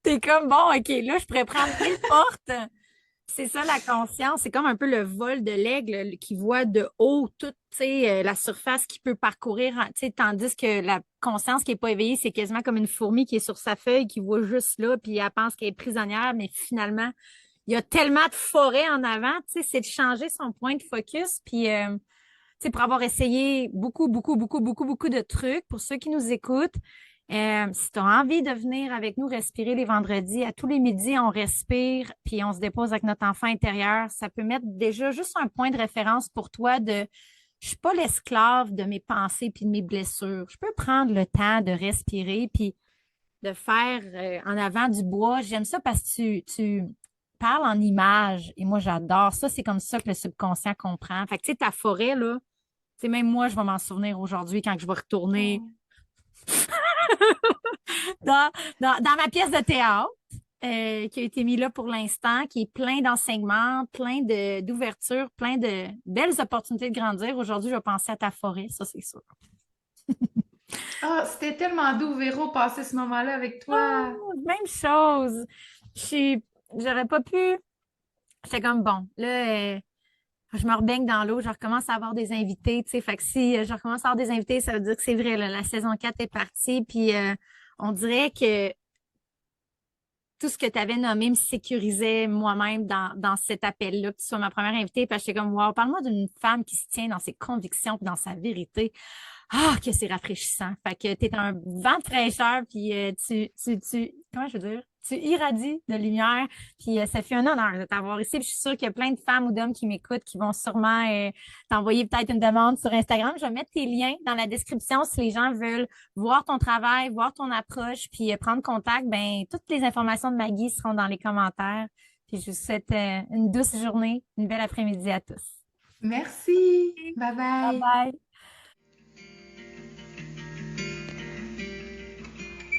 T'es comme, bon, OK, là, je pourrais prendre 1000 portes. C'est ça, la conscience. C'est comme un peu le vol de l'aigle qui voit de haut toute, tu sais, la surface qu'il peut parcourir, tu sais, tandis que la conscience qui est pas éveillée, c'est quasiment comme une fourmi qui est sur sa feuille, qui voit juste là, puis elle pense qu'elle est prisonnière, mais finalement, il y a tellement de forêt en avant, tu sais, c'est de changer son point de focus, puis, tu sais, pour avoir essayé beaucoup, beaucoup, beaucoup, beaucoup, beaucoup de trucs, pour ceux qui nous écoutent, si tu as envie de venir avec nous respirer les vendredis, à tous les midis, on respire, puis on se dépose avec notre enfant intérieur. Ça peut mettre déjà juste un point de référence pour toi de je suis pas l'esclave de mes pensées puis de mes blessures. Je peux prendre le temps de respirer puis de faire en avant du bois. J'aime ça parce que tu parles en images et moi j'adore ça. C'est comme ça que le subconscient comprend. Fait que tu sais, ta forêt, là, tu sais, même moi, je vais m'en souvenir aujourd'hui quand je vais retourner
Oh.
dans, dans ma pièce de théâtre qui a été mis là pour l'instant, qui est plein d'enseignements, plein d'ouvertures, plein de belles opportunités de grandir. Aujourd'hui, je vais penser à ta forêt, ça c'est sûr.
Ah, c'était tellement doux, Véro, passer ce moment-là avec toi.
Oh, même chose. J'aurais pas pu. J'étais comme bon, là, je me rebaigne dans l'eau, je recommence à avoir des invités, tu sais. Fait que si je recommence à avoir des invités, ça veut dire que c'est vrai, là, la saison 4 est partie, puis on dirait que tout ce que tu avais nommé me sécurisait moi-même dans cet appel-là, que tu sois ma première invitée, parce que j'étais comme, wow, parle-moi d'une femme qui se tient dans ses convictions puis dans sa vérité. Ah, que c'est rafraîchissant. Fait que t'es un vent de fraîcheur, puis comment je veux dire? Tu irradies de lumière, puis ça fait un honneur de t'avoir ici. Puis je suis sûre qu'il y a plein de femmes ou d'hommes qui m'écoutent qui vont sûrement t'envoyer peut-être une demande sur Instagram. Je vais mettre tes liens dans la description si les gens veulent voir ton travail, voir ton approche, puis prendre contact. Ben, toutes les informations de Maggie seront dans les commentaires. Puis je vous souhaite une douce journée, une belle après-midi à tous.
Merci. Bye
Bye
bye.
bye.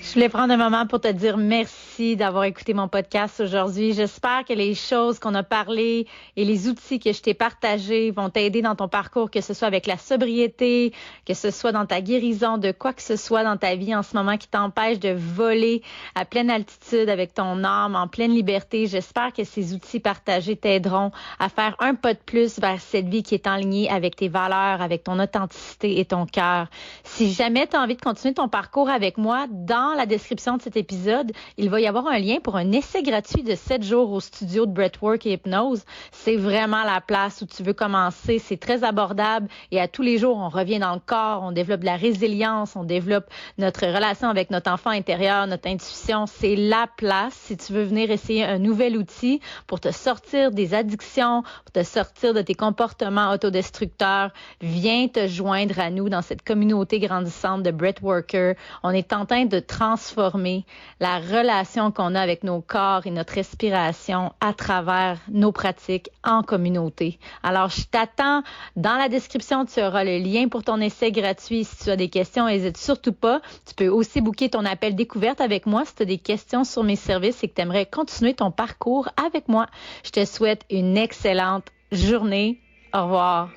Je voulais prendre un moment pour te dire merci d'avoir écouté mon podcast aujourd'hui. J'espère que les choses qu'on a parlé et les outils que je t'ai partagés vont t'aider dans ton parcours, que ce soit avec la sobriété, que ce soit dans ta guérison, de quoi que ce soit dans ta vie en ce moment qui t'empêche de voler à pleine altitude avec ton âme, en pleine liberté. J'espère que ces outils partagés t'aideront à faire un pas de plus vers cette vie qui est en ligne avec tes valeurs, avec ton authenticité et ton cœur. Si jamais tu as envie de continuer ton parcours avec moi, dans la description de cet épisode, il va y avoir un lien pour un essai gratuit de 7 jours au studio de Breathwork et Hypnose. C'est vraiment la place où tu veux commencer. C'est très abordable et à tous les jours, on revient dans le corps, on développe de la résilience, on développe notre relation avec notre enfant intérieur, notre intuition. C'est la place si tu veux venir essayer un nouvel outil pour te sortir des addictions, pour te sortir de tes comportements autodestructeurs. Viens te joindre à nous dans cette communauté grandissante de Breathworkers. On est en train de transformer la relation qu'on a avec nos corps et notre respiration à travers nos pratiques en communauté. Alors, je t'attends. Dans la description, tu auras le lien pour ton essai gratuit. Si tu as des questions, n'hésite surtout pas. Tu peux aussi booker ton appel découverte avec moi si tu as des questions sur mes services et que tu aimerais continuer ton parcours avec moi. Je te souhaite une excellente journée. Au revoir.